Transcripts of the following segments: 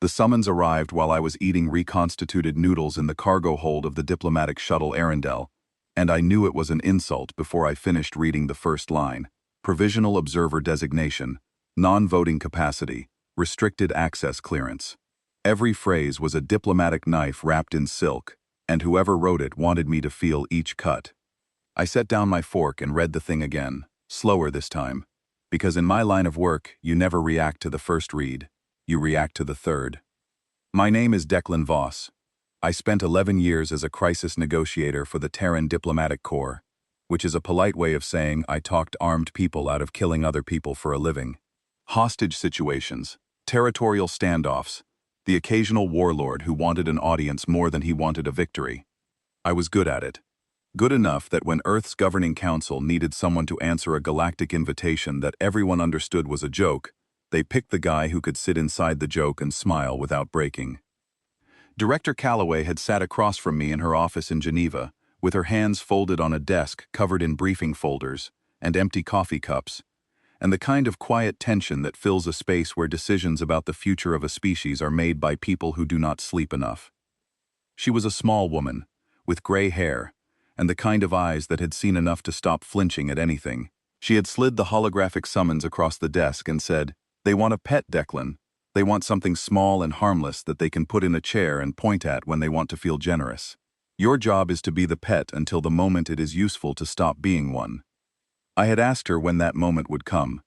The summons arrived while I was eating reconstituted noodles in the cargo hold of the diplomatic shuttle Arendelle, and I knew it was an insult before I finished reading the first line. Provisional observer designation, non-voting capacity, restricted access clearance. Every phrase was a diplomatic knife wrapped in silk, and whoever wrote it wanted me to feel each cut. I set down my fork and read the thing again, slower this time, because in my line of work, you never react to the first read, you react to the third. My name is Declan Voss. I spent 11 years as a crisis negotiator for the Terran Diplomatic Corps, which is a polite way of saying I talked armed people out of killing other people for a living. Hostage situations, territorial standoffs, the occasional warlord who wanted an audience more than he wanted a victory. I was good at it. Good enough that when Earth's governing council needed someone to answer a galactic invitation that everyone understood was a joke, they picked the guy who could sit inside the joke and smile without breaking. Director Calloway had sat across from me in her office in Geneva, with her hands folded on a desk covered in briefing folders and empty coffee cups, and the kind of quiet tension that fills a space where decisions about the future of a species are made by people who do not sleep enough. She was a small woman, with gray hair, and the kind of eyes that had seen enough to stop flinching at anything. She had slid the holographic summons across the desk and said, "They want a pet, Declan. They want something small and harmless that they can put in a chair and point at when they want to feel generous. Your job is to be the pet until the moment it is useful to stop being one." I had asked her when that moment would come.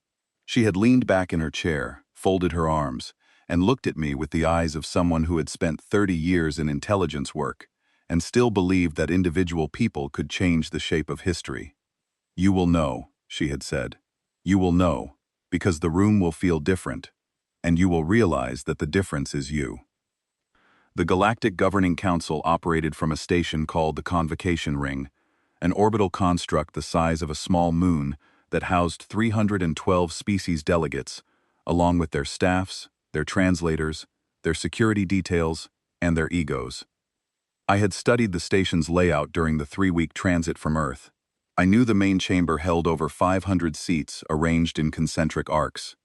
She had leaned back in her chair, folded her arms, and looked at me with the eyes of someone who had spent 30 years in intelligence work and still believed that individual people could change the shape of history. "You will know," she had said. "You will know, because the room will feel different, and you will realize that the difference is you." The Galactic Governing Council operated from a station called the Convocation Ring, an orbital construct the size of a small moon that housed 312 species delegates, along with their staffs, their translators, their security details, and their egos. I had studied the station's layout during the 3-week transit from Earth. I knew the main chamber held over 500 seats arranged in concentric arcs.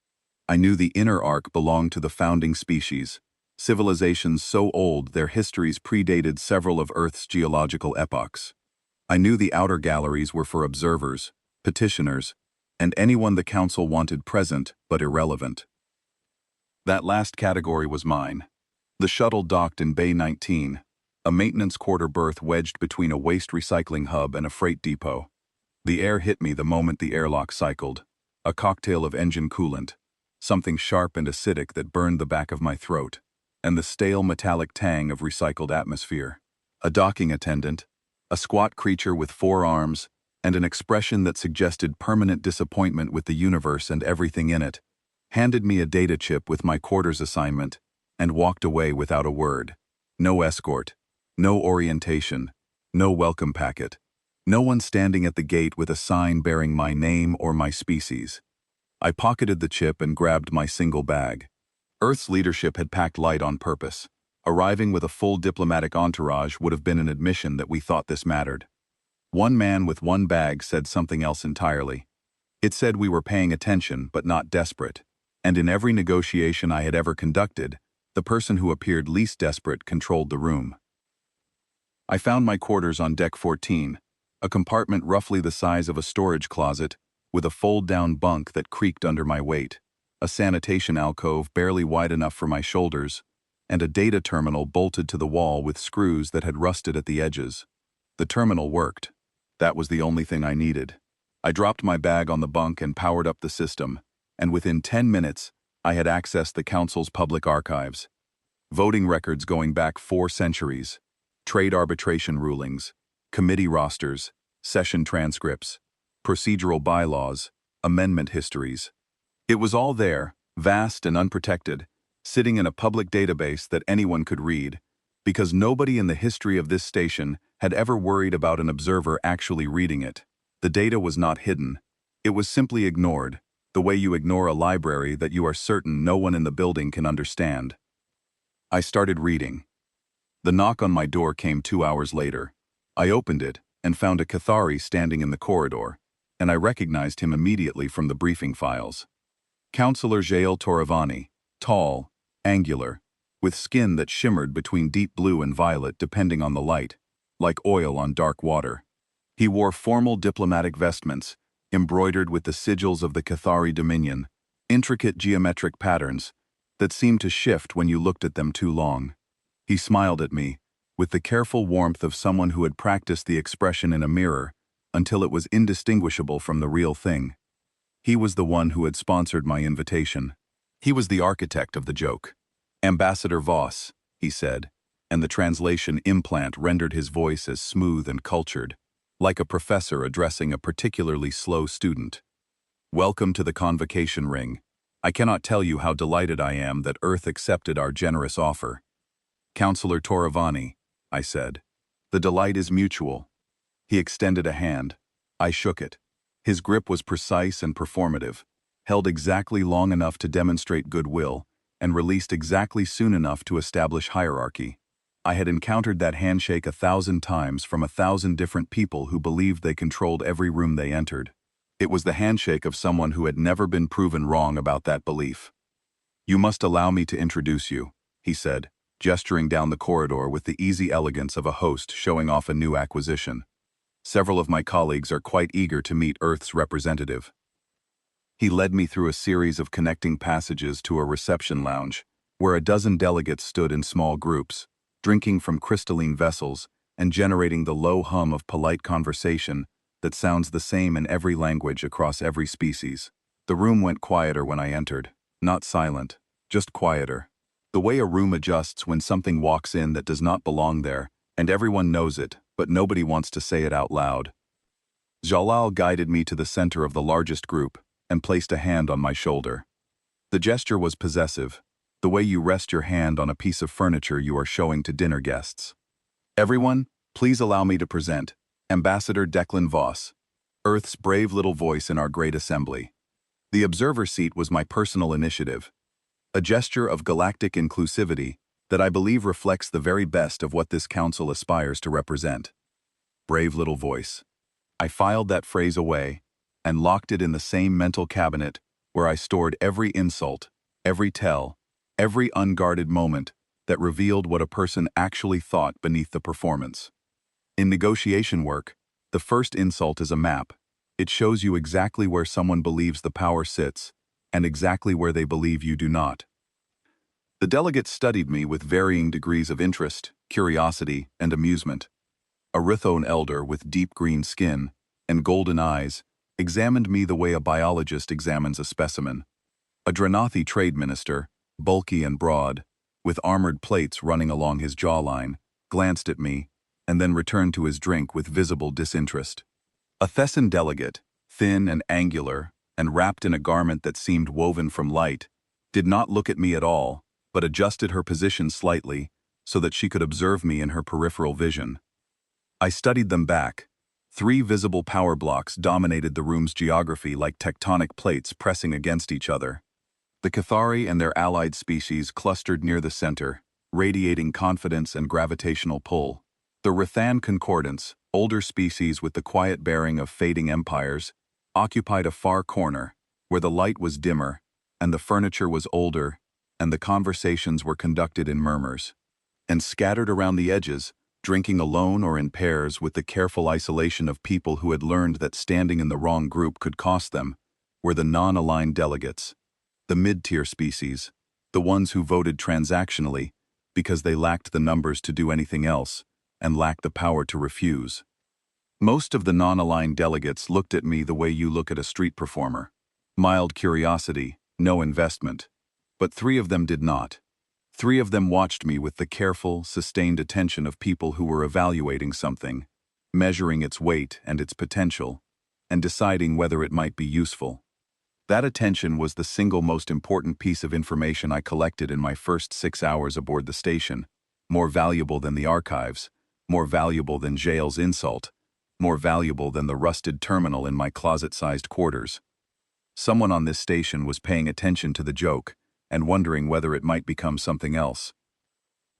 I knew the inner arc belonged to the founding species, civilizations so old their histories predated several of Earth's geological epochs. I knew the outer galleries were for observers, petitioners, and anyone the council wanted present but irrelevant. That last category was mine. The shuttle docked in Bay 19, a maintenance quarter berth wedged between a waste recycling hub and a freight depot. The air hit me the moment the airlock cycled, a cocktail of engine coolant, something sharp and acidic that burned the back of my throat, and the stale metallic tang of recycled atmosphere. A docking attendant, a squat creature with 4 arms, and an expression that suggested permanent disappointment with the universe and everything in it, handed me a data chip with my quarters assignment, and walked away without a word. No escort, no orientation, no welcome packet, no one standing at the gate with a sign bearing my name or my species. I pocketed the chip and grabbed my single bag. Earth's leadership had packed light on purpose. Arriving with a full diplomatic entourage would have been an admission that we thought this mattered. One man with one bag said something else entirely. It said we were paying attention but not desperate, and in every negotiation I had ever conducted, the person who appeared least desperate controlled the room. I found my quarters on Deck 14, a compartment roughly the size of a storage closet, with a fold-down bunk that creaked under my weight, a sanitation alcove barely wide enough for my shoulders, and a data terminal bolted to the wall with screws that had rusted at the edges. The terminal worked. That was the only thing I needed. I dropped my bag on the bunk and powered up the system, and within 10 minutes, I had accessed the Council's public archives. Voting records going back 4 centuries, trade arbitration rulings, committee rosters, session transcripts, procedural bylaws, amendment histories. It was all there, vast and unprotected, sitting in a public database that anyone could read, because nobody in the history of this station had ever worried about an observer actually reading it. The data was not hidden. It was simply ignored, the way you ignore a library that you are certain no one in the building can understand. I started reading. The knock on my door came 2 hours later. I opened it and found a Cathari standing in the corridor, and I recognized him immediately from the briefing files. Councillor Jael Toravani, tall, angular, with skin that shimmered between deep blue and violet depending on the light, like oil on dark water. He wore formal diplomatic vestments, embroidered with the sigils of the Cathari Dominion, intricate geometric patterns that seemed to shift when you looked at them too long. He smiled at me, with the careful warmth of someone who had practiced the expression in a mirror until it was indistinguishable from the real thing. He was the one who had sponsored my invitation. He was the architect of the joke. Ambassador Voss, he said, and the translation implant rendered his voice as smooth and cultured, like a professor addressing a particularly slow student. Welcome to the convocation ring. I cannot tell you how delighted I am that Earth accepted our generous offer. Counselor Toravani, I said. The delight is mutual. He extended a hand. I shook it. His grip was precise and performative, held exactly long enough to demonstrate goodwill, and released exactly soon enough to establish hierarchy. I had encountered that handshake 1,000 times from 1,000 different people who believed they controlled every room they entered. It was the handshake of someone who had never been proven wrong about that belief. You must allow me to introduce you, he said, gesturing down the corridor with the easy elegance of a host showing off a new acquisition. Several of my colleagues are quite eager to meet Earth's representative. He led me through a series of connecting passages to a reception lounge, where a dozen delegates stood in small groups, drinking from crystalline vessels and generating the low hum of polite conversation that sounds the same in every language across every species. The room went quieter when I entered, not silent, just quieter. The way a room adjusts when something walks in that does not belong there, and everyone knows it, but nobody wants to say it out loud. Jalal guided me to the center of the largest group and placed a hand on my shoulder. The gesture was possessive, the way you rest your hand on a piece of furniture you are showing to dinner guests. Everyone, please allow me to present Ambassador Declan Voss, Earth's brave little voice in our great assembly. The observer seat was my personal initiative, a gesture of galactic inclusivity that I believe reflects the very best of what this council aspires to represent. Brave little voice. I filed that phrase away and locked it in the same mental cabinet where I stored every insult, every tell, every unguarded moment that revealed what a person actually thought beneath the performance. In negotiation work, the first insult is a map. It shows you exactly where someone believes the power sits and exactly where they believe you do not. The delegates studied me with varying degrees of interest, curiosity, and amusement. A Rithone elder with deep green skin and golden eyes examined me the way a biologist examines a specimen. A Dranathi trade minister, bulky and broad, with armored plates running along his jawline, glanced at me and then returned to his drink with visible disinterest. A Thessan delegate, thin and angular and wrapped in a garment that seemed woven from light, did not look at me at all, but adjusted her position slightly so that she could observe me in her peripheral vision. I studied them back. 3 visible power blocks dominated the room's geography like tectonic plates pressing against each other. The Cathari and their allied species clustered near the center, radiating confidence and gravitational pull. The Rathan Concordance, older species with the quiet bearing of fading empires, occupied a far corner, where the light was dimmer, and the furniture was older, and the conversations were conducted in murmurs. And scattered around the edges, drinking alone or in pairs with the careful isolation of people who had learned that standing in the wrong group could cost them, were the non-aligned delegates, the mid-tier species, the ones who voted transactionally because they lacked the numbers to do anything else and lacked the power to refuse. Most of the non-aligned delegates looked at me the way you look at a street performer. Mild curiosity, no investment. But 3 of them did not. 3 of them watched me with the careful, sustained attention of people who were evaluating something, measuring its weight and its potential, and deciding whether it might be useful. That attention was the single most important piece of information I collected in my first 6 hours aboard the station, more valuable than the archives, more valuable than Jael's insult, more valuable than the rusted terminal in my closet-sized quarters. Someone on this station was paying attention to the joke and wondering whether it might become something else.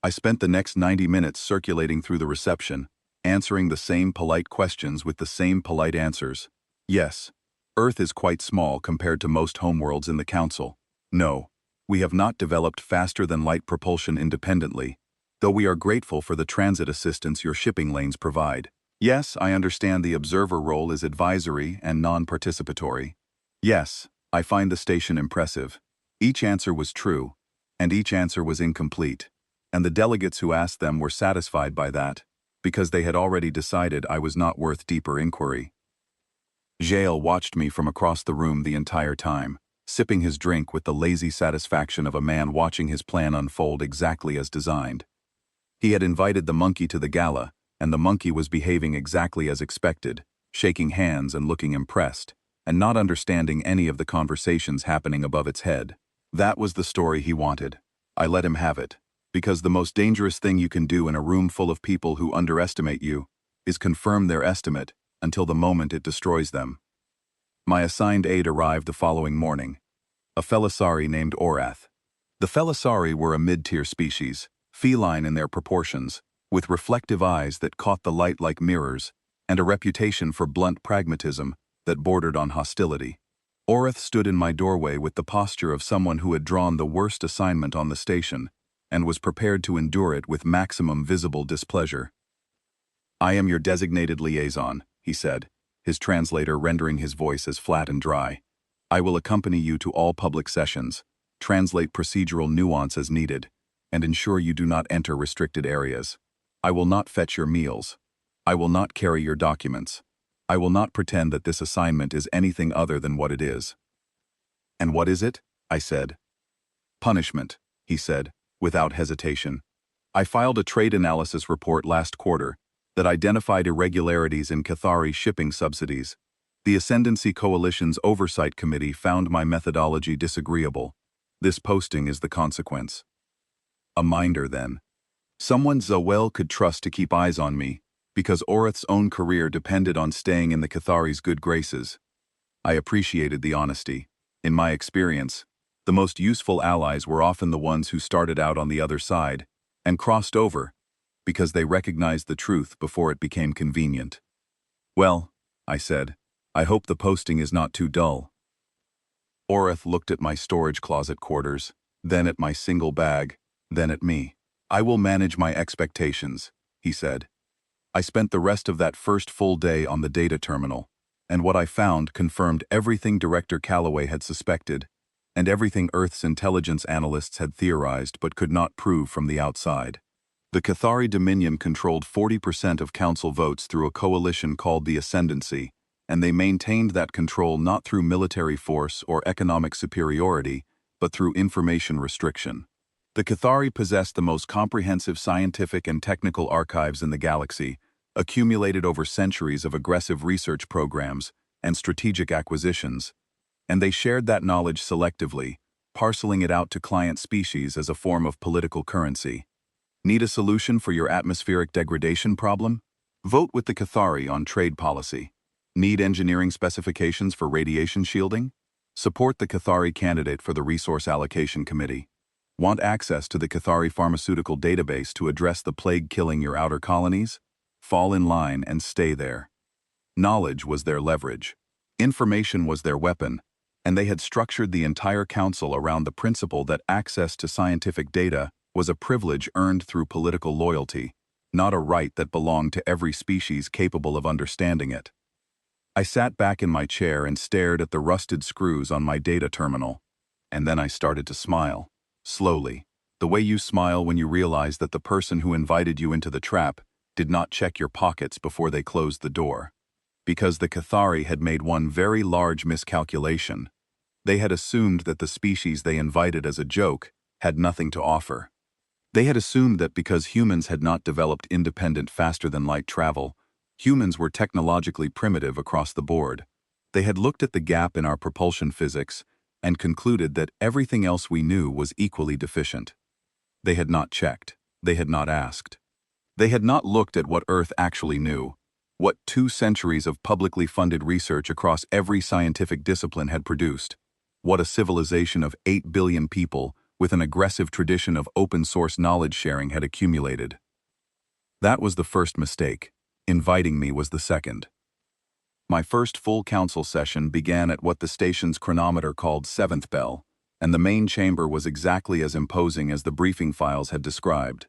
I spent the next 90 minutes circulating through the reception, answering the same polite questions with the same polite answers. Yes, Earth is quite small compared to most homeworlds in the Council. No, We have not developed faster-than-light propulsion independently, though we are grateful for the transit assistance your shipping lanes provide. Yes, I understand the observer role is advisory and non-participatory. Yes, I find the station impressive. Each answer was true, and each answer was incomplete, and the delegates who asked them were satisfied by that, because they had already decided I was not worth deeper inquiry. Jael watched me from across the room the entire time, sipping his drink with the lazy satisfaction of a man watching his plan unfold exactly as designed. He had invited the monkey to the gala, and the monkey was behaving exactly as expected, shaking hands and looking impressed, and not understanding any of the conversations happening above its head. That was the story he wanted. I let him have it, because the most dangerous thing you can do in a room full of people who underestimate you is confirm their estimate until the moment it destroys them. My assigned aide arrived the following morning, a Felisari named Orath. The Felisari were a mid-tier species, feline in their proportions, with reflective eyes that caught the light like mirrors, and a reputation for blunt pragmatism that bordered on hostility. Orath stood in my doorway with the posture of someone who had drawn the worst assignment on the station, and was prepared to endure it with maximum visible displeasure. "I am your designated liaison," he said, his translator rendering his voice as flat and dry. "I will accompany you to all public sessions, translate procedural nuance as needed, and ensure you do not enter restricted areas. I will not fetch your meals. I will not carry your documents. I will not pretend that this assignment is anything other than what it is." "And what is it?" I said. "Punishment," he said, without hesitation. "I filed a trade analysis report last quarter that identified irregularities in Cathari shipping subsidies. The Ascendancy Coalition's Oversight Committee found my methodology disagreeable. This posting is the consequence." A minder, then. Someone Zoel could trust to keep eyes on me, because Orath's own career depended on staying in the Cathari's good graces. I appreciated the honesty. In my experience, the most useful allies were often the ones who started out on the other side and crossed over because they recognized the truth before it became convenient. "Well," I said, "I hope the posting is not too dull." Orath looked at my storage closet quarters, then at my single bag, then at me. "I will manage my expectations," he said. I spent the rest of that first full day on the data terminal, and what I found confirmed everything Director Calloway had suspected, and everything Earth's intelligence analysts had theorized but could not prove from the outside. The Cathari Dominion controlled 40% of council votes through a coalition called the Ascendancy, and they maintained that control not through military force or economic superiority, but through information restriction. The Cathari possessed the most comprehensive scientific and technical archives in the galaxy, accumulated over centuries of aggressive research programs and strategic acquisitions, and they shared that knowledge selectively, parceling it out to client species as a form of political currency. Need a solution for your atmospheric degradation problem? Vote with the Cathari on trade policy. Need engineering specifications for radiation shielding? Support the Cathari candidate for the Resource Allocation Committee. Want access to the Cathari pharmaceutical database to address the plague killing your outer colonies? Fall in line and stay there. Knowledge was their leverage. Information was their weapon, and they had structured the entire council around the principle that access to scientific data was a privilege earned through political loyalty, not a right that belonged to every species capable of understanding it. I sat back in my chair and stared at the rusted screws on my data terminal, and then I started to smile, slowly, the way you smile when you realize that the person who invited you into the trap did not check your pockets before they closed the door. Because the Cathari had made one very large miscalculation. They had assumed that the species they invited as a joke had nothing to offer. They had assumed that because humans had not developed independent faster-than-light travel, humans were technologically primitive across the board. They had looked at the gap in our propulsion physics and concluded that everything else we knew was equally deficient. They had not checked. They had not asked. They had not looked at what Earth actually knew, what 2 centuries of publicly funded research across every scientific discipline had produced, what a civilization of 8 billion people with an aggressive tradition of open-source knowledge sharing had accumulated. That was the first mistake. Inviting me was the second. My first full council session began at what the station's chronometer called 7th bell, and the main chamber was exactly as imposing as the briefing files had described.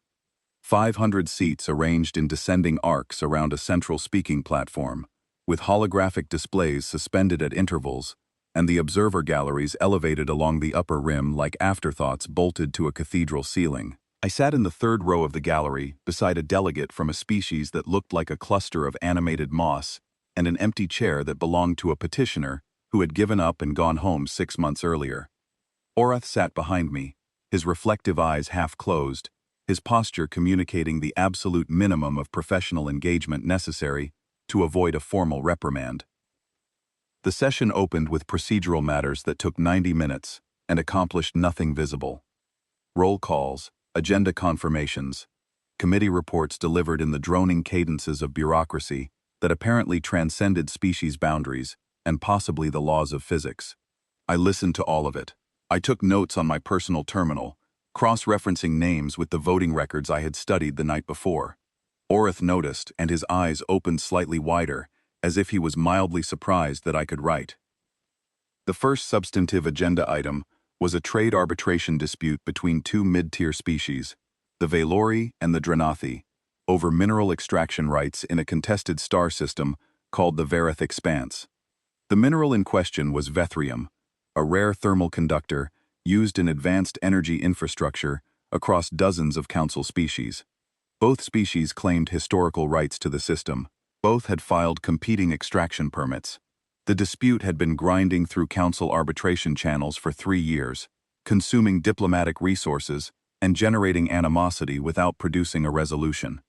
500 seats arranged in descending arcs around a central speaking platform, with holographic displays suspended at intervals, and the observer galleries elevated along the upper rim like afterthoughts bolted to a cathedral ceiling. I sat in the third row of the gallery, beside a delegate from a species that looked like a cluster of animated moss, and an empty chair that belonged to a petitioner who had given up and gone home 6 months earlier. Orath sat behind me, his reflective eyes half closed, his posture communicating the absolute minimum of professional engagement necessary to avoid a formal reprimand. The session opened with procedural matters that took 90 minutes and accomplished nothing visible. Roll calls, agenda confirmations, committee reports delivered in the droning cadences of bureaucracy that apparently transcended species boundaries and possibly the laws of physics. I listened to all of it. I took notes on my personal terminal, cross-referencing names with the voting records I had studied the night before. Orath noticed, and his eyes opened slightly wider, as if he was mildly surprised that I could write. The first substantive agenda item was a trade arbitration dispute between two mid-tier species, the Velori and the Dranathi, over mineral extraction rights in a contested star system called the Vareth Expanse. The mineral in question was Vethrium, a rare thermal conductor used in advanced energy infrastructure across dozens of council species. Both species claimed historical rights to the system. Both had filed competing extraction permits. The dispute had been grinding through council arbitration channels for 3 years, consuming diplomatic resources and generating animosity without producing a resolution.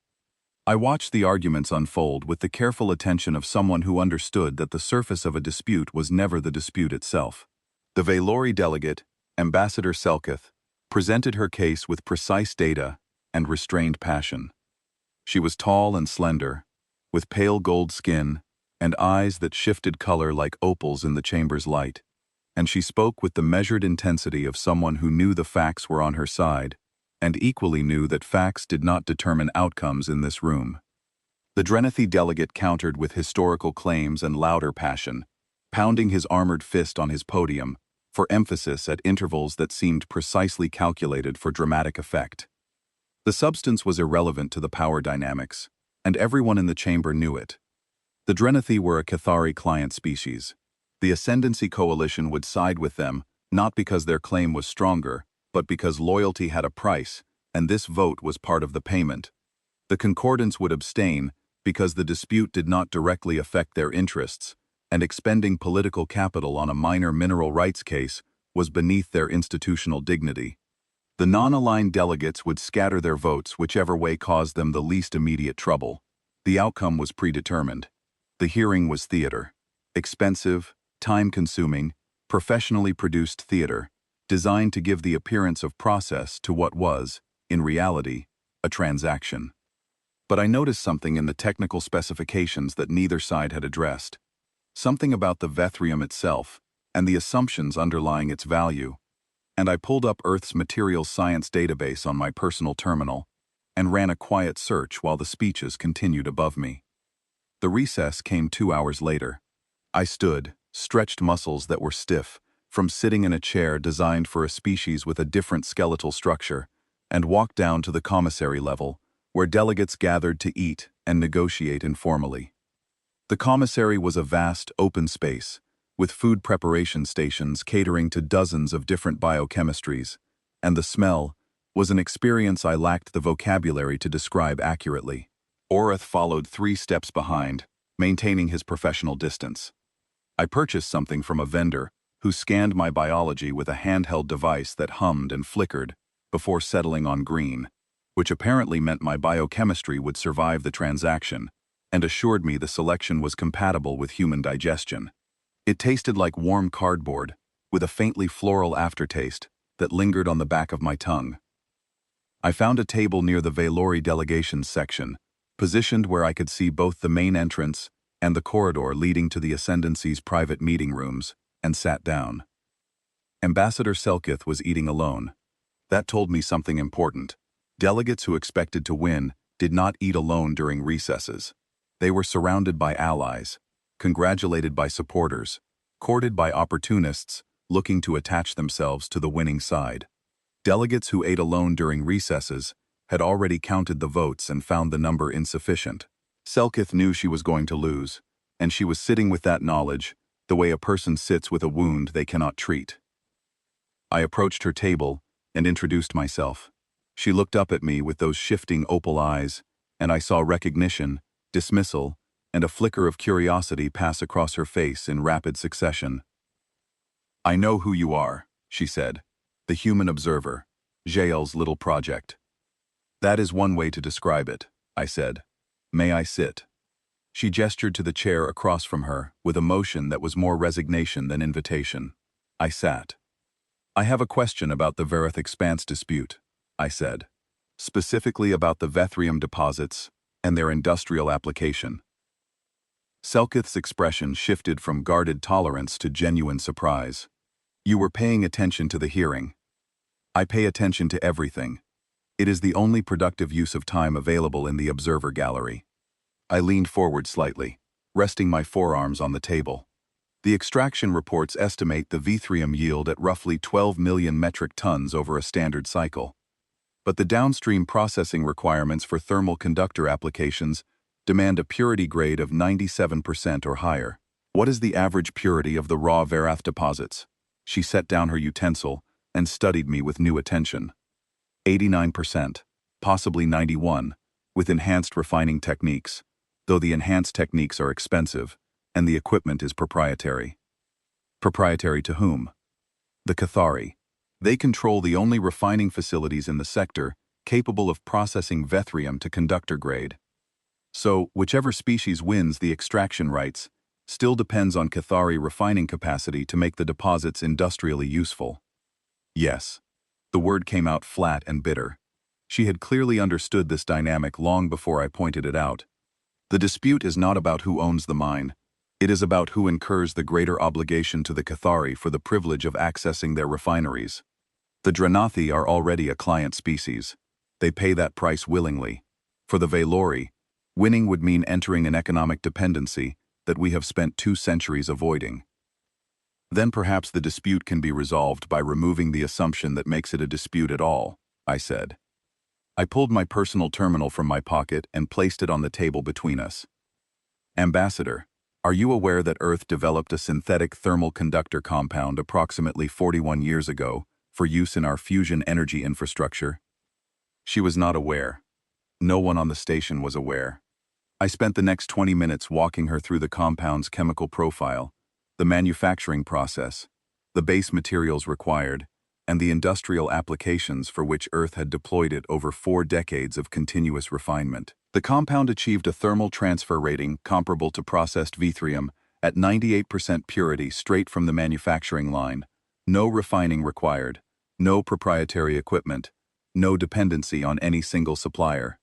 I watched the arguments unfold with the careful attention of someone who understood that the surface of a dispute was never the dispute itself. The Velori delegate, Ambassador Selkith, presented her case with precise data and restrained passion. She was tall and slender, with pale gold skin and eyes that shifted color like opals in the chamber's light, and she spoke with the measured intensity of someone who knew the facts were on her side, and equally knew that facts did not determine outcomes in this room. The Dranathi delegate countered with historical claims and louder passion, pounding his armored fist on his podium, for emphasis at intervals that seemed precisely calculated for dramatic effect. The substance was irrelevant to the power dynamics, and everyone in the chamber knew it. The Dranathi were a Cathari client species. The Ascendancy Coalition would side with them, not because their claim was stronger, but because loyalty had a price, and this vote was part of the payment. The Concordance would abstain because the dispute did not directly affect their interests, and expending political capital on a minor mineral rights case was beneath their institutional dignity. The non-aligned delegates would scatter their votes whichever way caused them the least immediate trouble. The outcome was predetermined. The hearing was theater. Expensive, time-consuming, professionally produced theater, designed to give the appearance of process to what was, in reality, a transaction. But I noticed something in the technical specifications that neither side had addressed. Something about the Vethrium itself, and the assumptions underlying its value. And I pulled up Earth's materials science database on my personal terminal, and ran a quiet search while the speeches continued above me. The recess came 2 hours later. I stood, stretched muscles that were stiff, from sitting in a chair designed for a species with a different skeletal structure, and walked down to the commissary level, where delegates gathered to eat and negotiate informally. The commissary was a vast, open space, with food preparation stations catering to dozens of different biochemistries, and the smell was an experience I lacked the vocabulary to describe accurately. Orath followed 3 steps behind, maintaining his professional distance. I purchased something from a vendor who scanned my biology with a handheld device that hummed and flickered before settling on green, which apparently meant my biochemistry would survive the transaction, and assured me the selection was compatible with human digestion. It tasted like warm cardboard, with a faintly floral aftertaste that lingered on the back of my tongue. I found a table near the Velori delegations section, positioned where I could see both the main entrance and the corridor leading to the Ascendancy's private meeting rooms, and sat down. Ambassador Selkith was eating alone. That told me something important. Delegates who expected to win did not eat alone during recesses. They were surrounded by allies, congratulated by supporters, courted by opportunists looking to attach themselves to the winning side. Delegates who ate alone during recesses had already counted the votes and found the number insufficient. Selkith knew she was going to lose, and she was sitting with that knowledge, the way a person sits with a wound they cannot treat. I approached her table and introduced myself. She looked up at me with those shifting opal eyes, and I saw recognition, dismissal, and a flicker of curiosity pass across her face in rapid succession. "I know who you are," she said. "The human observer, Jael's little project." "That is one way to describe it," I said. "May I sit?" She gestured to the chair across from her with a motion that was more resignation than invitation. I sat. "I have a question about the Verith Expanse dispute," I said. "Specifically about the Vethrium deposits and their industrial application." Selkith's expression shifted from guarded tolerance to genuine surprise. "You were paying attention to the hearing." "I pay attention to everything. It is the only productive use of time available in the observer gallery." I leaned forward slightly, resting my forearms on the table. "The extraction reports estimate the Vethrium yield at roughly 12 million metric tons over a standard cycle. But the downstream processing requirements for thermal conductor applications demand a purity grade of 97% or higher. What is the average purity of the raw Verath deposits?" She set down her utensil and studied me with new attention. 89%, possibly 91%, with enhanced refining techniques, though the enhanced techniques are expensive, and the equipment is proprietary. Proprietary to whom? The Cathari. They control the only refining facilities in the sector capable of processing Vethrium to conductor grade. So, whichever species wins the extraction rights still depends on Cathari refining capacity to make the deposits industrially useful. Yes. The word came out flat and bitter. She had clearly understood this dynamic long before I pointed it out. The dispute is not about who owns the mine. It is about who incurs the greater obligation to the Cathari for the privilege of accessing their refineries. The Dranathi are already a client species. They pay that price willingly. For the Velori, winning would mean entering an economic dependency that we have spent 2 centuries avoiding. Then perhaps the dispute can be resolved by removing the assumption that makes it a dispute at all, I said. I pulled my personal terminal from my pocket and placed it on the table between us. "Ambassador, are you aware that Earth developed a synthetic thermal conductor compound approximately 41 years ago for use in our fusion energy infrastructure?" She was not aware. No one on the station was aware. I spent the next 20 minutes walking her through the compound's chemical profile, the manufacturing process, the base materials required, and the industrial applications for which Earth had deployed it over 4 decades of continuous refinement. The compound achieved a thermal transfer rating comparable to processed Vethrium at 98% purity straight from the manufacturing line, no refining required, no proprietary equipment, no dependency on any single supplier.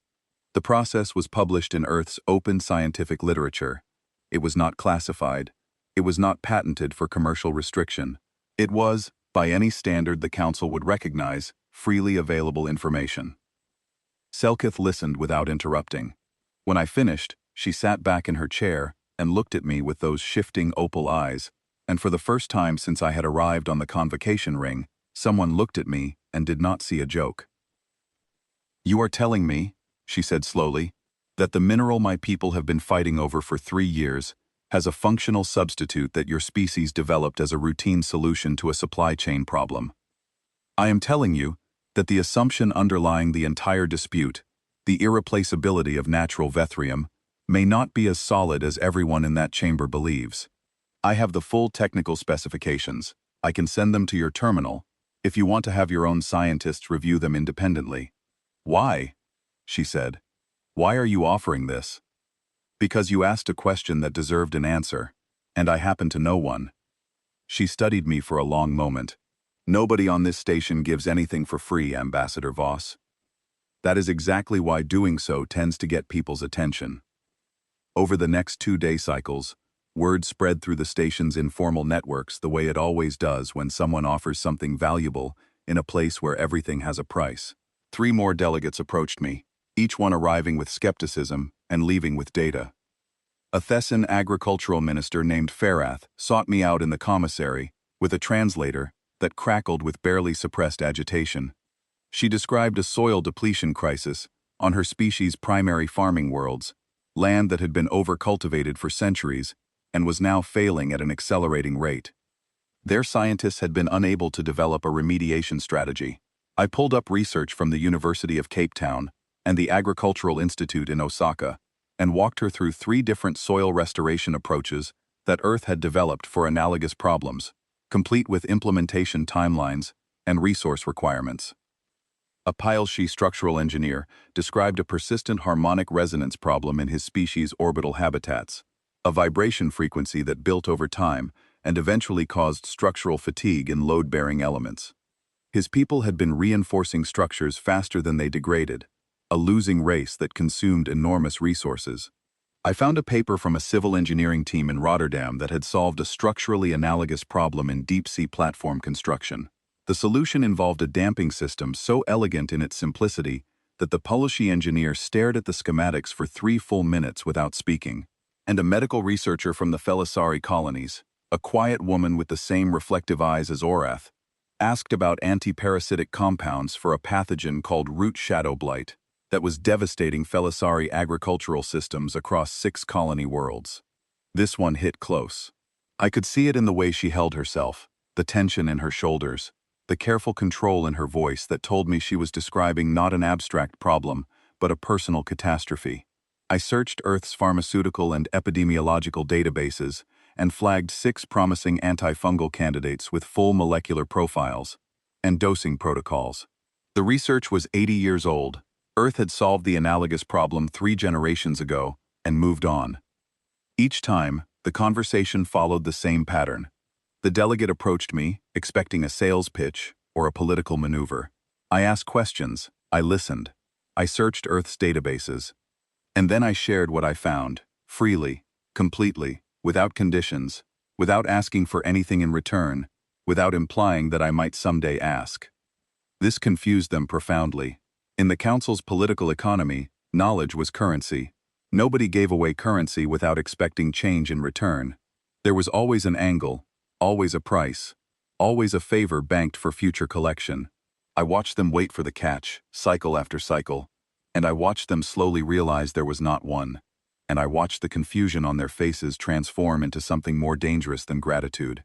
The process was published in Earth's open scientific literature. It was not classified. It was not patented for commercial restriction. It was, by any standard the Council would recognize, freely available information. Selkith listened without interrupting. When I finished, she sat back in her chair and looked at me with those shifting opal eyes, and for the first time since I had arrived on the convocation ring, someone looked at me and did not see a joke. "You are telling me," she said slowly, "that the mineral my people have been fighting over for 3 years has a functional substitute that your species developed as a routine solution to a supply chain problem. I am telling you that the assumption underlying the entire dispute, the irreplaceability of natural Vethrium, may not be as solid as everyone in that chamber believes. I have the full technical specifications. I can send them to your terminal, if you want to have your own scientists review them independently." "Why?" she said. "Why are you offering this?" "Because you asked a question that deserved an answer, and I happen to know one." She studied me for a long moment. "Nobody on this station gives anything for free, Ambassador Voss. That is exactly why doing so tends to get people's attention." Over the next 2 day cycles, word spread through the station's informal networks the way it always does when someone offers something valuable in a place where everything has a price. 3 more delegates approached me, each one arriving with skepticism and leaving with data. A Thessan agricultural minister named Farath sought me out in the commissary with a translator that crackled with barely suppressed agitation. She described a soil depletion crisis on her species' primary farming worlds, land that had been overcultivated for centuries and was now failing at an accelerating rate. Their scientists had been unable to develop a remediation strategy. I pulled up research from the University of Cape Town and the Agricultural Institute in Osaka and walked her through 3 different soil restoration approaches that Earth had developed for analogous problems, complete with implementation timelines and resource requirements. A Pileshe structural engineer described a persistent harmonic resonance problem in his species' orbital habitats, a vibration frequency that built over time and eventually caused structural fatigue in load-bearing elements. His people had been reinforcing structures faster than they degraded, a losing race that consumed enormous resources. I found a paper from a civil engineering team in Rotterdam that had solved a structurally analogous problem in deep-sea platform construction. The solution involved a damping system so elegant in its simplicity that the Pileshe engineer stared at the schematics for 3 full minutes without speaking. And a medical researcher from the Felisari colonies, a quiet woman with the same reflective eyes as Orath, asked about anti-parasitic compounds for a pathogen called root shadow blight that was devastating Felisari agricultural systems across 6 colony worlds. This one hit close. I could see it in the way she held herself, the tension in her shoulders, the careful control in her voice that told me she was describing not an abstract problem, but a personal catastrophe. I searched Earth's pharmaceutical and epidemiological databases and flagged 6 promising antifungal candidates with full molecular profiles and dosing protocols. The research was 80 years old. Earth had solved the analogous problem 3 generations ago and moved on. Each time, the conversation followed the same pattern. The delegate approached me, expecting a sales pitch or a political maneuver. I asked questions, I listened, I searched Earth's databases, and then I shared what I found, freely, completely, without conditions, without asking for anything in return, without implying that I might someday ask. This confused them profoundly. In the Council's political economy, knowledge was currency. Nobody gave away currency without expecting change in return. There was always an angle, always a price, always a favor banked for future collection. I watched them wait for the catch, cycle after cycle, and I watched them slowly realize there was not one, and I watched the confusion on their faces transform into something more dangerous than gratitude.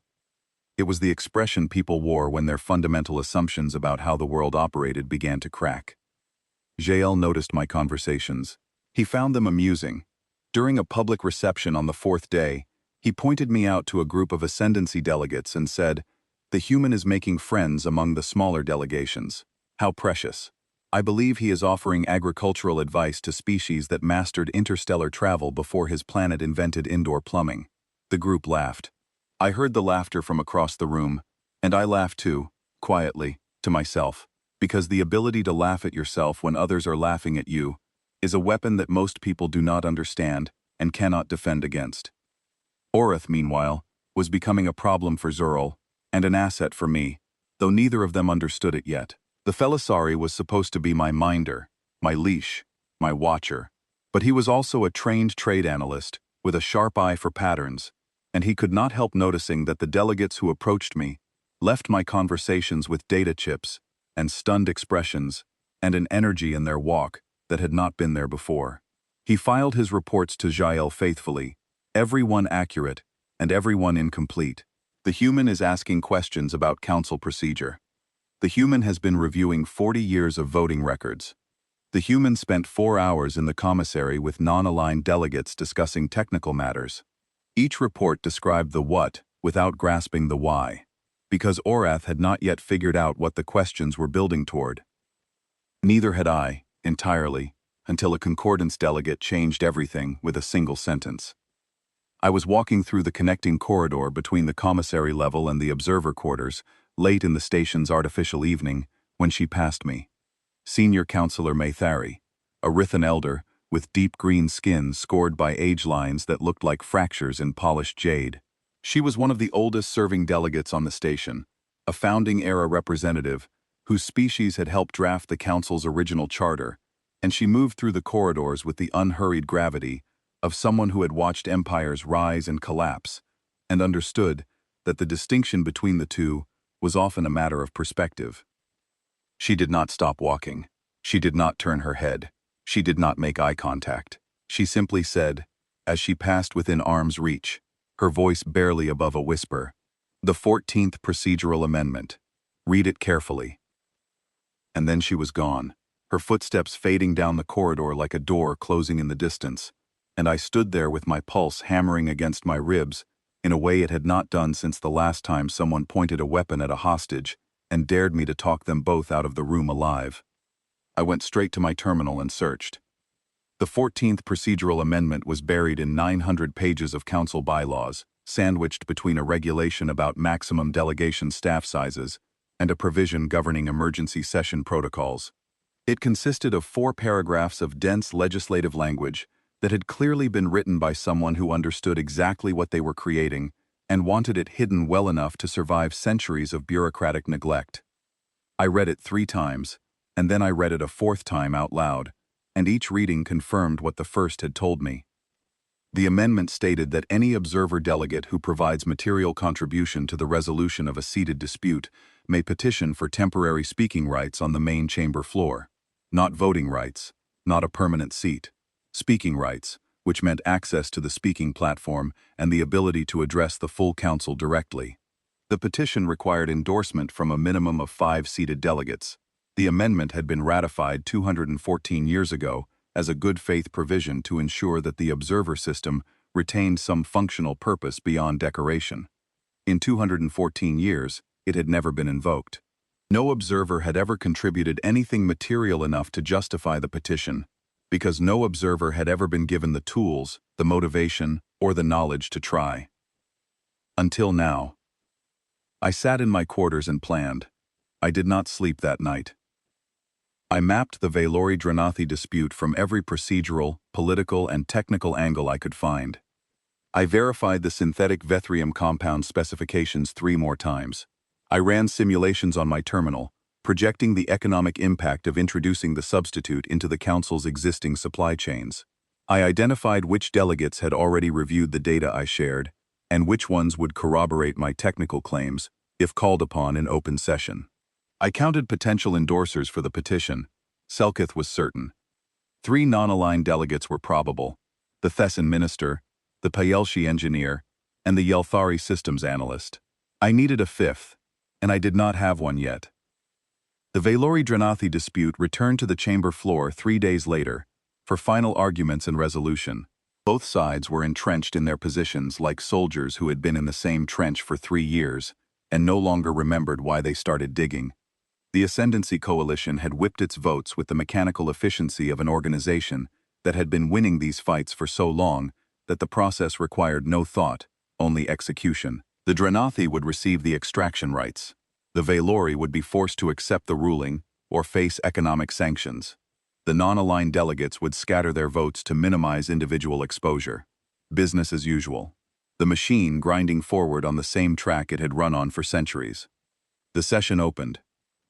It was the expression people wore when their fundamental assumptions about how the world operated began to crack. Jael noticed my conversations. He found them amusing. During a public reception on the 4th day, he pointed me out to a group of ascendancy delegates and said, "The human is making friends among the smaller delegations. How precious. I believe he is offering agricultural advice to species that mastered interstellar travel before his planet invented indoor plumbing." The group laughed. I heard the laughter from across the room, and I laughed too, quietly, to myself, because the ability to laugh at yourself when others are laughing at you is a weapon that most people do not understand and cannot defend against. Orath, meanwhile, was becoming a problem for Zurl and an asset for me, though neither of them understood it yet. The Felisari was supposed to be my minder, my leash, my watcher, but he was also a trained trade analyst with a sharp eye for patterns, and he could not help noticing that the delegates who approached me left my conversations with data chips and stunned expressions and an energy in their walk that had not been there before. He filed his reports to Jael faithfully, every one accurate and every one incomplete. The human is asking questions about council procedure. The human has been reviewing 40 years of voting records. The human spent 4 hours in the commissary with non-aligned delegates discussing technical matters. Each report described the what without grasping the why, because Orath had not yet figured out what the questions were building toward. Neither had I, entirely, until a concordance delegate changed everything with a single sentence. I was walking through the connecting corridor between the commissary level and the observer quarters, late in the station's artificial evening, when she passed me. Senior Counselor Maythari, a Rithan elder, with deep green skin scored by age lines that looked like fractures in polished jade. She was one of the oldest serving delegates on the station, a founding-era representative whose species had helped draft the Council's original charter, and she moved through the corridors with the unhurried gravity of someone who had watched empires rise and collapse and understood that the distinction between the two was often a matter of perspective. She did not stop walking. She did not turn her head. She did not make eye contact. She simply said, as she passed within arm's reach, her voice barely above a whisper, "The 14th Procedural Amendment. Read it carefully." And then she was gone, her footsteps fading down the corridor like a door closing in the distance, and I stood there with my pulse hammering against my ribs in a way it had not done since the last time someone pointed a weapon at a hostage and dared me to talk them both out of the room alive. I went straight to my terminal and searched. The 14th Procedural Amendment was buried in 900 pages of council bylaws, sandwiched between a regulation about maximum delegation staff sizes and a provision governing emergency session protocols. It consisted of 4 paragraphs of dense legislative language that had clearly been written by someone who understood exactly what they were creating and wanted it hidden well enough to survive centuries of bureaucratic neglect. I read it 3 times, and then I read it a 4th time out loud, and each reading confirmed what the first had told me. The amendment stated that any observer delegate who provides material contribution to the resolution of a seated dispute may petition for temporary speaking rights on the main chamber floor. Not voting rights, not a permanent seat. Speaking rights, which meant access to the speaking platform and the ability to address the full council directly. The petition required endorsement from a minimum of 5 seated delegates. The amendment had been ratified 214 years ago as a good faith provision to ensure that the observer system retained some functional purpose beyond decoration. In 214 years, it had never been invoked. No observer had ever contributed anything material enough to justify the petition, because no observer had ever been given the tools, the motivation, or the knowledge to try. Until now. I sat in my quarters and planned. I did not sleep that night. I mapped the Valori-Dranathi dispute from every procedural, political, and technical angle I could find. I verified the synthetic Vethrium compound specifications 3 more times. I ran simulations on my terminal, projecting the economic impact of introducing the substitute into the Council's existing supply chains. I identified which delegates had already reviewed the data I shared, and which ones would corroborate my technical claims, if called upon in open session. I counted potential endorsers for the petition. Selkith was certain. 3 non-aligned delegates were probable: the Thessan minister, the Payelshi engineer, and the Yelthari systems analyst. I needed a 5th, and I did not have one yet. The Valori-Dranathi dispute returned to the chamber floor 3 days later, for final arguments and resolution. Both sides were entrenched in their positions like soldiers who had been in the same trench for 3 years, and no longer remembered why they started digging. The Ascendancy Coalition had whipped its votes with the mechanical efficiency of an organization that had been winning these fights for so long that the process required no thought, only execution. The Dranathi would receive the extraction rights. The Valori would be forced to accept the ruling or face economic sanctions. The non-aligned delegates would scatter their votes to minimize individual exposure. Business as usual. The machine grinding forward on the same track it had run on for centuries. The session opened.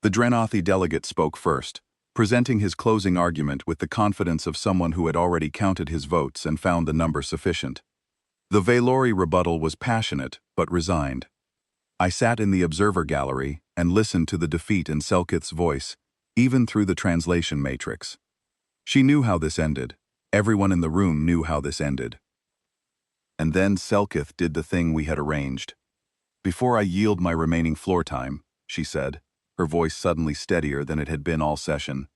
The Dranathi delegate spoke first, presenting his closing argument with the confidence of someone who had already counted his votes and found the number sufficient. The Valori rebuttal was passionate, but resigned. I sat in the observer gallery and listened to the defeat in Selkith's voice, even through the translation matrix. She knew how this ended. Everyone in the room knew how this ended. And then Selkith did the thing we had arranged. "Before I yield my remaining floor time," she said, her voice suddenly steadier than it had been all session,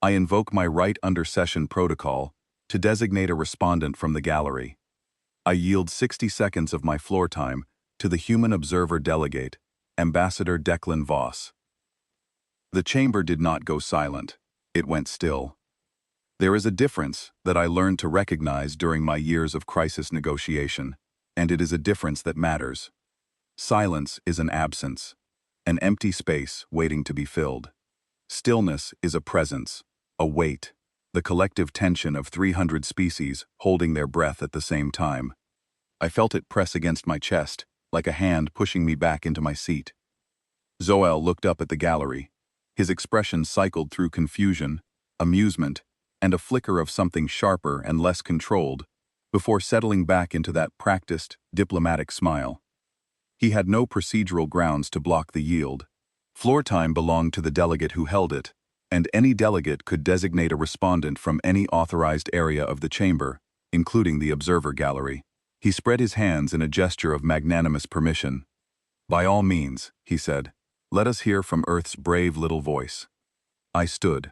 "I invoke my right under session protocol to designate a respondent from the gallery. I yield 60 seconds of my floor time to the human observer delegate, Ambassador Declan Voss." The chamber did not go silent. It went still. There is a difference that I learned to recognize during my years of crisis negotiation, and it is a difference that matters. Silence is an absence, an empty space waiting to be filled. Stillness is a presence, a weight, the collective tension of 300 species holding their breath at the same time. I felt it press against my chest, like a hand pushing me back into my seat. Zoel looked up at the gallery. His expression cycled through confusion, amusement, and a flicker of something sharper and less controlled, before settling back into that practiced, diplomatic smile. He had no procedural grounds to block the yield. Floor time belonged to the delegate who held it, and any delegate could designate a respondent from any authorized area of the chamber, including the observer gallery. He spread his hands in a gesture of magnanimous permission. "By all means," he said, "let us hear from Earth's brave little voice." I stood.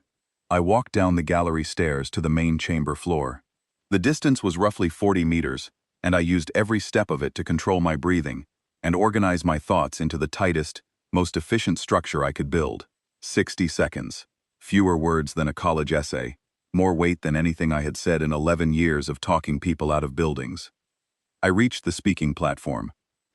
I walked down the gallery stairs to the main chamber floor. The distance was roughly 40 meters, and I used every step of it to control my breathing and organize my thoughts into the tightest, most efficient structure I could build. 60 seconds. Fewer words than a college essay, more weight than anything I had said in 11 years of talking people out of buildings. I reached the speaking platform.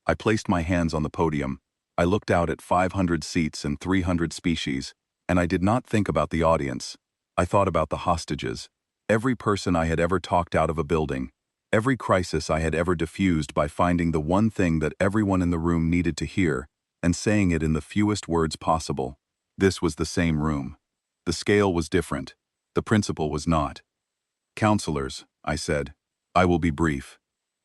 I placed my hands on the podium. I looked out at 500 seats and 300 species, and I did not think about the audience. I thought about the hostages, every person I had ever talked out of a building, every crisis I had ever diffused by finding the one thing that everyone in the room needed to hear and saying it in the fewest words possible. This was the same room. The scale was different. The principle was not. "Counselors," I said, "I will be brief,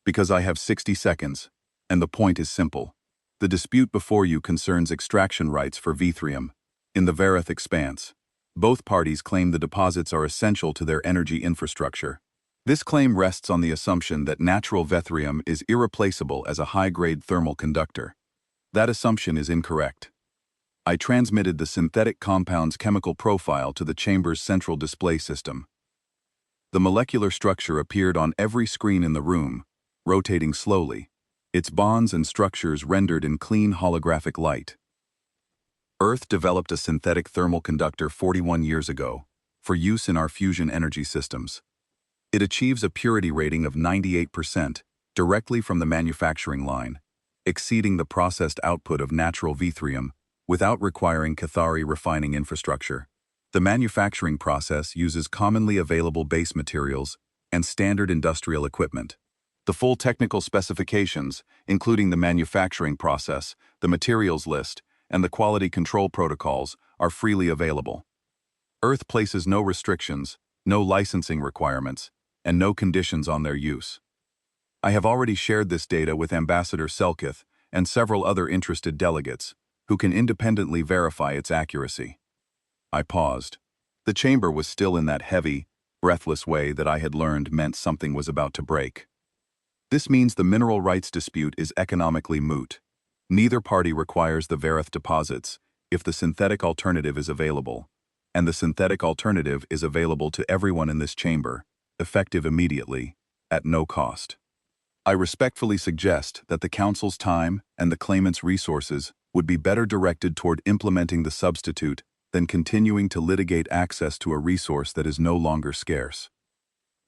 because I have 60 seconds, and the point is simple. The dispute before you concerns extraction rights for Vithrium in the Vareth Expanse. Both parties claim the deposits are essential to their energy infrastructure. This claim rests on the assumption that natural Vethrium is irreplaceable as a high-grade thermal conductor. That assumption is incorrect. I transmitted the synthetic compound's chemical profile to the chamber's central display system. The molecular structure appeared on every screen in the room, rotating slowly, its bonds and structures rendered in clean holographic light. Earth developed a synthetic thermal conductor 41 years ago for use in our fusion energy systems. It achieves a purity rating of 98% directly from the manufacturing line, exceeding the processed output of natural Vithrium without requiring Cathari refining infrastructure. The manufacturing process uses commonly available base materials and standard industrial equipment. The full technical specifications, including the manufacturing process, the materials list, and the quality control protocols, are freely available. Earth places no restrictions, no licensing requirements, and no conditions on their use. I have already shared this data with Ambassador Selkith and several other interested delegates, who can independently verify its accuracy. I paused. The chamber was still in that heavy, breathless way that I had learned meant something was about to break. This means the mineral rights dispute is economically moot. Neither party requires the Vareth deposits if the synthetic alternative is available, and the synthetic alternative is available to everyone in this chamber, effective immediately, at no cost. I respectfully suggest that the Council's time and the claimant's resources would be better directed toward implementing the substitute than continuing to litigate access to a resource that is no longer scarce.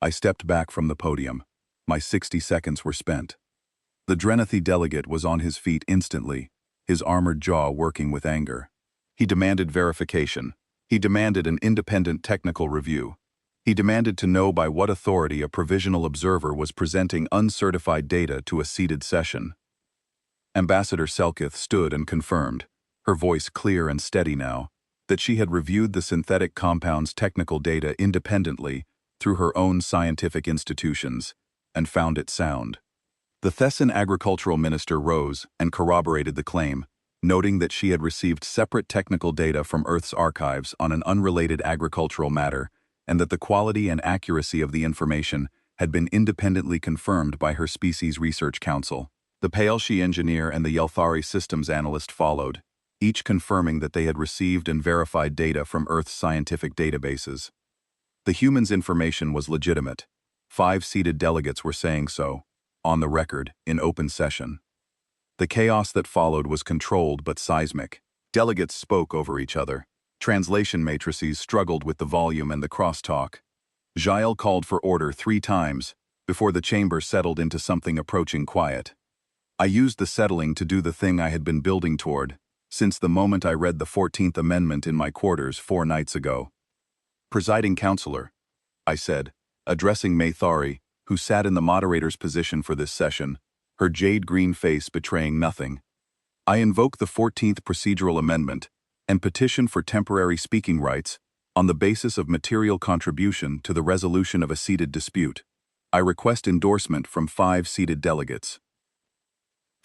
I stepped back from the podium. My 60 seconds were spent. The Drenathi delegate was on his feet instantly, his armored jaw working with anger. He demanded verification. He demanded an independent technical review. He demanded to know by what authority a provisional observer was presenting uncertified data to a seated session. Ambassador Selkith stood and confirmed, her voice clear and steady now, that she had reviewed the synthetic compound's technical data independently through her own scientific institutions and found it sound. The Thessan agricultural minister rose and corroborated the claim, noting that she had received separate technical data from Earth's archives on an unrelated agricultural matter and that the quality and accuracy of the information had been independently confirmed by her species research council. The Paelshi engineer and the Yelthari systems analyst followed, each confirming that they had received and verified data from Earth's scientific databases. The humans' information was legitimate. 5 seated delegates were saying so, on the record, in open session. The chaos that followed was controlled but seismic. Delegates spoke over each other. Translation matrices struggled with the volume and the crosstalk. Jael called for order 3 times before the chamber settled into something approaching quiet. I used the settling to do the thing I had been building toward since the moment I read the 14th Amendment in my quarters 4 nights ago. "Presiding Counselor," I said, addressing Maythari, who sat in the moderator's position for this session, her jade-green face betraying nothing. "I invoke the 14th Procedural Amendment and petition for temporary speaking rights on the basis of material contribution to the resolution of a seated dispute. I request endorsement from 5 seated delegates."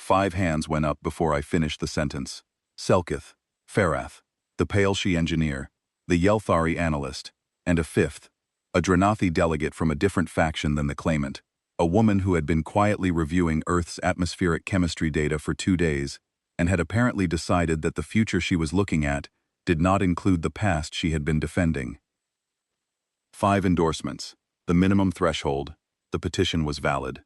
5 hands went up before I finished the sentence. Selkith, Farath, the Palshi engineer, the Yelthari analyst, and a fifth, a Dranathi delegate from a different faction than the claimant, a woman who had been quietly reviewing Earth's atmospheric chemistry data for 2 days and had apparently decided that the future she was looking at did not include the past she had been defending. 5 endorsements, the minimum threshold. The petition was valid.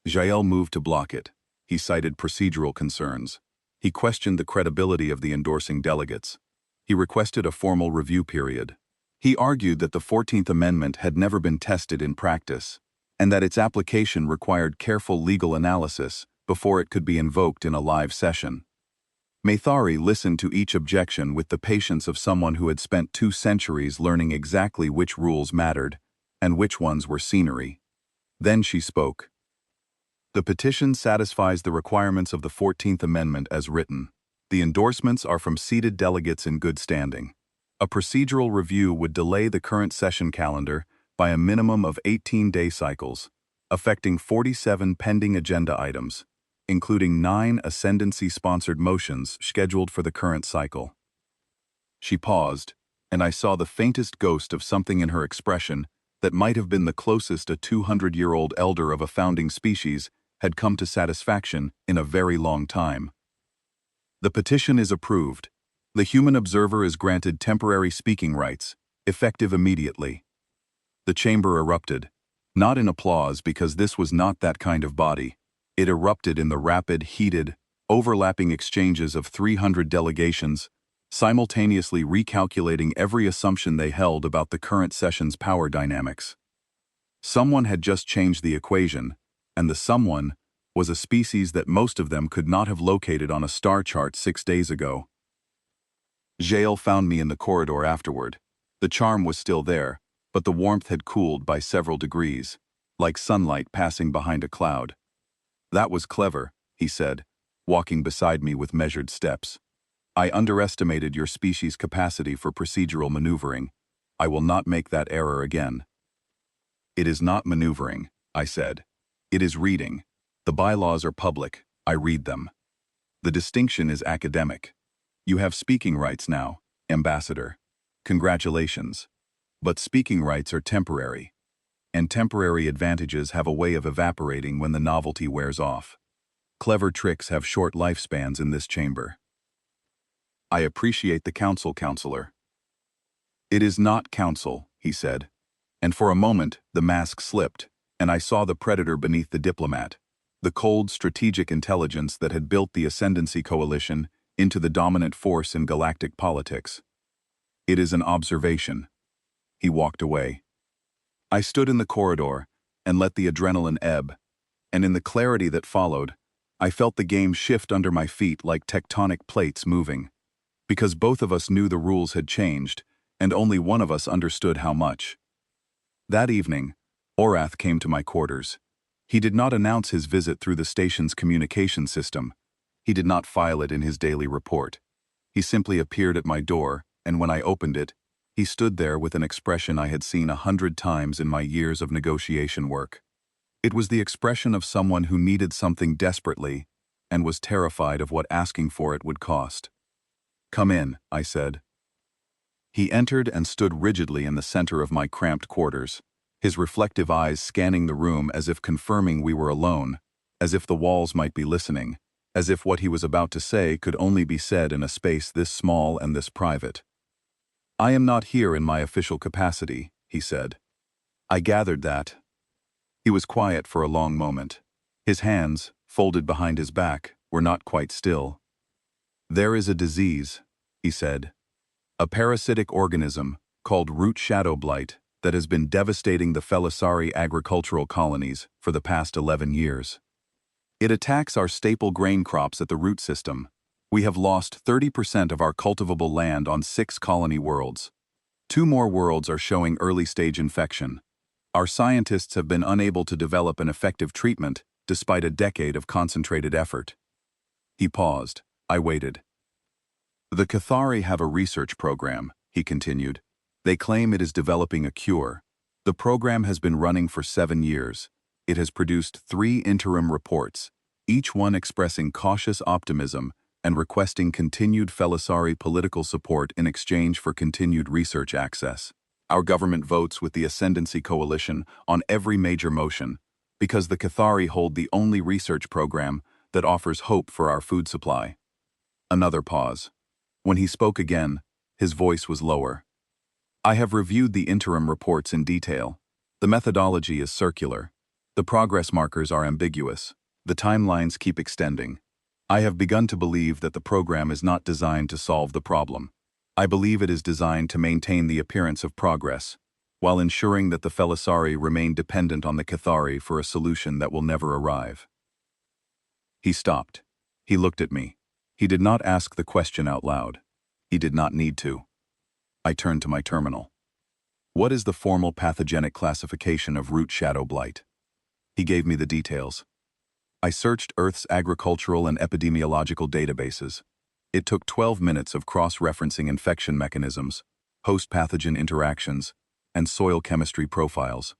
Jael moved to block it. He cited procedural concerns. He questioned the credibility of the endorsing delegates. He requested a formal review period. He argued that the 14th Amendment had never been tested in practice, and that its application required careful legal analysis before it could be invoked in a live session. Maithari listened to each objection with the patience of someone who had spent 2 centuries learning exactly which rules mattered and which ones were scenery. Then she spoke. The petition satisfies the requirements of the 14th Amendment as written. The endorsements are from seated delegates in good standing. A procedural review would delay the current session calendar by a minimum of 18 day cycles, affecting 47 pending agenda items, including 9 ascendancy-sponsored motions scheduled for the current cycle. She paused, and I saw the faintest ghost of something in her expression that might have been the closest a 200-year-old elder of a founding species had come to satisfaction in a very long time. The petition is approved. The human observer is granted temporary speaking rights, effective immediately. The chamber erupted, not in applause because this was not that kind of body. It erupted in the rapid, heated, overlapping exchanges of 300 delegations, simultaneously recalculating every assumption they held about the current session's power dynamics. Someone had just changed the equation, and the someone was a species that most of them could not have located on a star chart 6 days ago. Jael found me in the corridor afterward. The charm was still there, but the warmth had cooled by several degrees, like sunlight passing behind a cloud. That was clever, he said, walking beside me with measured steps. I underestimated your species' capacity for procedural maneuvering. I will not make that error again. It is not maneuvering, I said. It is reading. The bylaws are public. I read them. The distinction is academic. You have speaking rights now, Ambassador. Congratulations. But speaking rights are temporary. And temporary advantages have a way of evaporating when the novelty wears off. Clever tricks have short lifespans in this chamber. I appreciate the counsel, Counselor. It is not counsel, he said. And for a moment, the mask slipped, and I saw the predator beneath the diplomat, the cold, strategic intelligence that had built the Ascendancy Coalition into the dominant force in galactic politics. It is an observation. He walked away. I stood in the corridor and let the adrenaline ebb, and in the clarity that followed, I felt the game shift under my feet like tectonic plates moving, because both of us knew the rules had changed, and only one of us understood how much. That evening, Orath came to my quarters. He did not announce his visit through the station's communication system. He did not file it in his daily report. He simply appeared at my door, and when I opened it, he stood there with an expression I had seen 100 times in my years of negotiation work. It was the expression of someone who needed something desperately and was terrified of what asking for it would cost. "Come in," I said. He entered and stood rigidly in the center of my cramped quarters, his reflective eyes scanning the room as if confirming we were alone, as if the walls might be listening, as if what he was about to say could only be said in a space this small and this private. "I am not here in my official capacity," he said. I gathered that. He was quiet for a long moment. His hands, folded behind his back, were not quite still. "There is a disease," he said, "a parasitic organism called root shadow blight that has been devastating the Felisari agricultural colonies for the past 11 years. It attacks our staple grain crops at the root system. We have lost 30% of our cultivable land on 6 colony worlds. 2 more worlds are showing early-stage infection. Our scientists have been unable to develop an effective treatment despite a decade of concentrated effort." He paused. I waited. "The Cathari have a research program," he continued. "They claim it is developing a cure. The program has been running for 7 years. It has produced 3 interim reports, each one expressing cautious optimism and requesting continued Felisari political support in exchange for continued research access. Our government votes with the Ascendancy Coalition on every major motion, because the Cathari hold the only research program that offers hope for our food supply. Another pause. When he spoke again, his voice was lower. I have reviewed the interim reports in detail. The methodology is circular. The progress markers are ambiguous. The timelines keep extending. I have begun to believe that the program is not designed to solve the problem. I believe it is designed to maintain the appearance of progress, while ensuring that the Felisari remain dependent on the Cathari for a solution that will never arrive. He stopped. He looked at me. He did not ask the question out loud. He did not need to. I turned to my terminal. What is the formal pathogenic classification of root shadow blight? He gave me the details. I searched Earth's agricultural and epidemiological databases. It took 12 minutes of cross-referencing infection mechanisms, host-pathogen interactions, and soil chemistry profiles.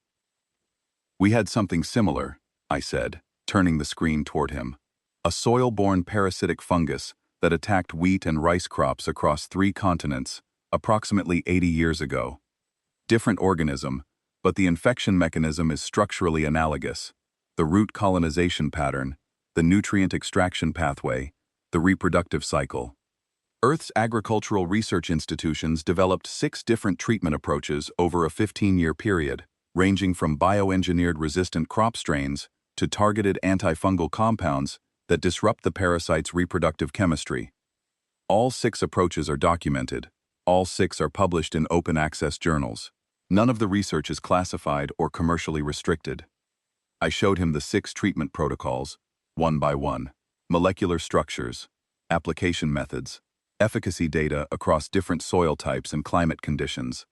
We had something similar, I said, turning the screen toward him. A soil-borne parasitic fungus that attacked wheat and rice crops across 3 continents approximately 80 years ago. Different organism, but the infection mechanism is structurally analogous. The root colonization pattern, the nutrient extraction pathway, the reproductive cycle. Earth's agricultural research institutions developed 6 different treatment approaches over a 15-year period, ranging from bioengineered resistant crop strains to targeted antifungal compounds that disrupt the parasite's reproductive chemistry. All 6 approaches are documented. All 6 are published in open-access journals. None of the research is classified or commercially restricted. I showed him the 6 treatment protocols, one by one. Molecular structures, application methods, efficacy data across different soil types and climate conditions.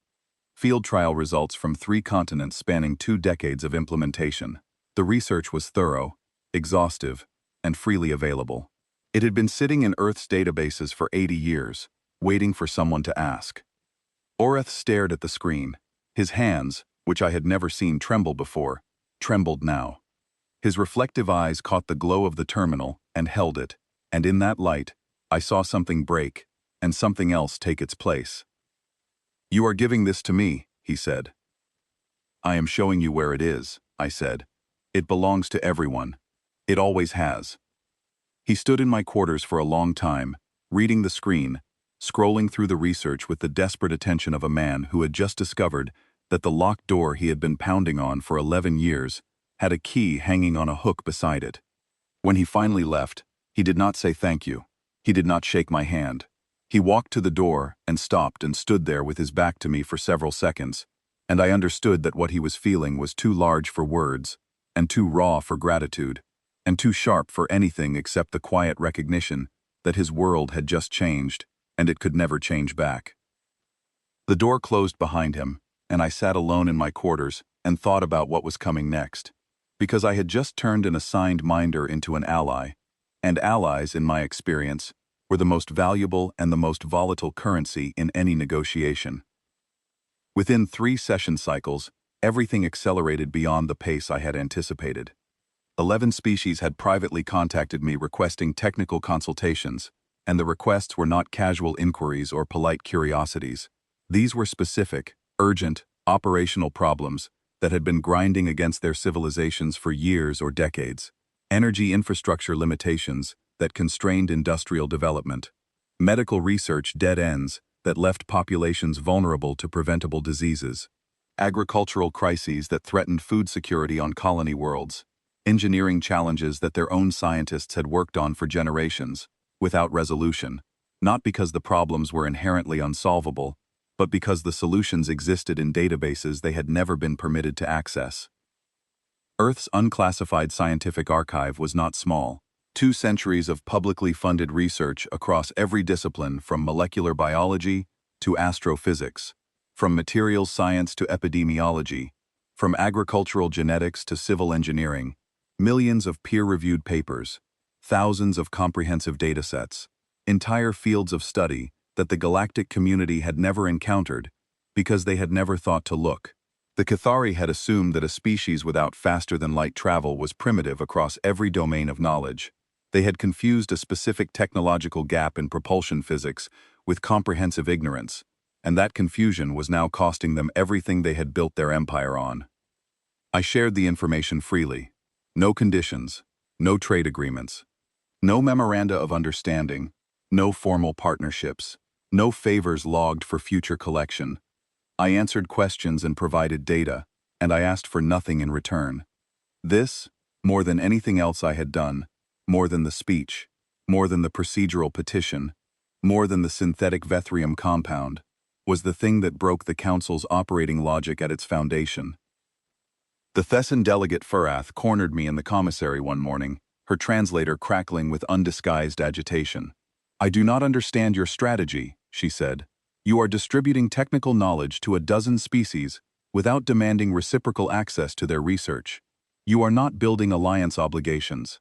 Field trial results from 3 continents spanning 2 decades of implementation. The research was thorough, exhaustive, and freely available. It had been sitting in Earth's databases for 80 years, waiting for someone to ask. Oreth stared at the screen. His hands, which I had never seen tremble before, trembled now. His reflective eyes caught the glow of the terminal and held it, and in that light, I saw something break, and something else take its place. "You are giving this to me," he said. "I am showing you where it is," I said. "It belongs to everyone. It always has." He stood in my quarters for a long time, reading the screen, scrolling through the research with the desperate attention of a man who had just discovered that the locked door he had been pounding on for 11 years had a key hanging on a hook beside it. When he finally left, he did not say thank you. He did not shake my hand. He walked to the door and stopped and stood there with his back to me for several seconds, and I understood that what he was feeling was too large for words, and too raw for gratitude, and too sharp for anything except the quiet recognition that his world had just changed, and it could never change back. The door closed behind him, and I sat alone in my quarters and thought about what was coming next. Because I had just turned an assigned minder into an ally, and allies, in my experience, were the most valuable and the most volatile currency in any negotiation. Within 3 session cycles, everything accelerated beyond the pace I had anticipated. 11 species had privately contacted me requesting technical consultations, and the requests were not casual inquiries or polite curiosities. These were specific, urgent, operational problems that had been grinding against their civilizations for years or decades. Energy infrastructure limitations that constrained industrial development. Medical research dead ends that left populations vulnerable to preventable diseases. Agricultural crises that threatened food security on colony worlds. Engineering challenges that their own scientists had worked on for generations, without resolution, not because the problems were inherently unsolvable, but because the solutions existed in databases they had never been permitted to access. Earth's unclassified scientific archive was not small. 2 centuries of publicly funded research across every discipline from molecular biology to astrophysics, from materials science to epidemiology, from agricultural genetics to civil engineering, millions of peer-reviewed papers, thousands of comprehensive datasets, entire fields of study that the galactic community had never encountered because they had never thought to look. The Cathari had assumed that a species without faster-than-light travel was primitive across every domain of knowledge. They had confused a specific technological gap in propulsion physics with comprehensive ignorance, and that confusion was now costing them everything they had built their empire on. I shared the information freely. No conditions, no trade agreements, no memoranda of understanding, no formal partnerships, no favors logged for future collection. I answered questions and provided data, and I asked for nothing in return. This, more than anything else I had done, more than the speech, more than the procedural petition, more than the synthetic Vethrium compound, was the thing that broke the Council's operating logic at its foundation. The Thessan delegate Furath cornered me in the commissary one morning, her translator crackling with undisguised agitation. "I do not understand your strategy," she said. "You are distributing technical knowledge to a dozen species without demanding reciprocal access to their research. You are not building alliance obligations.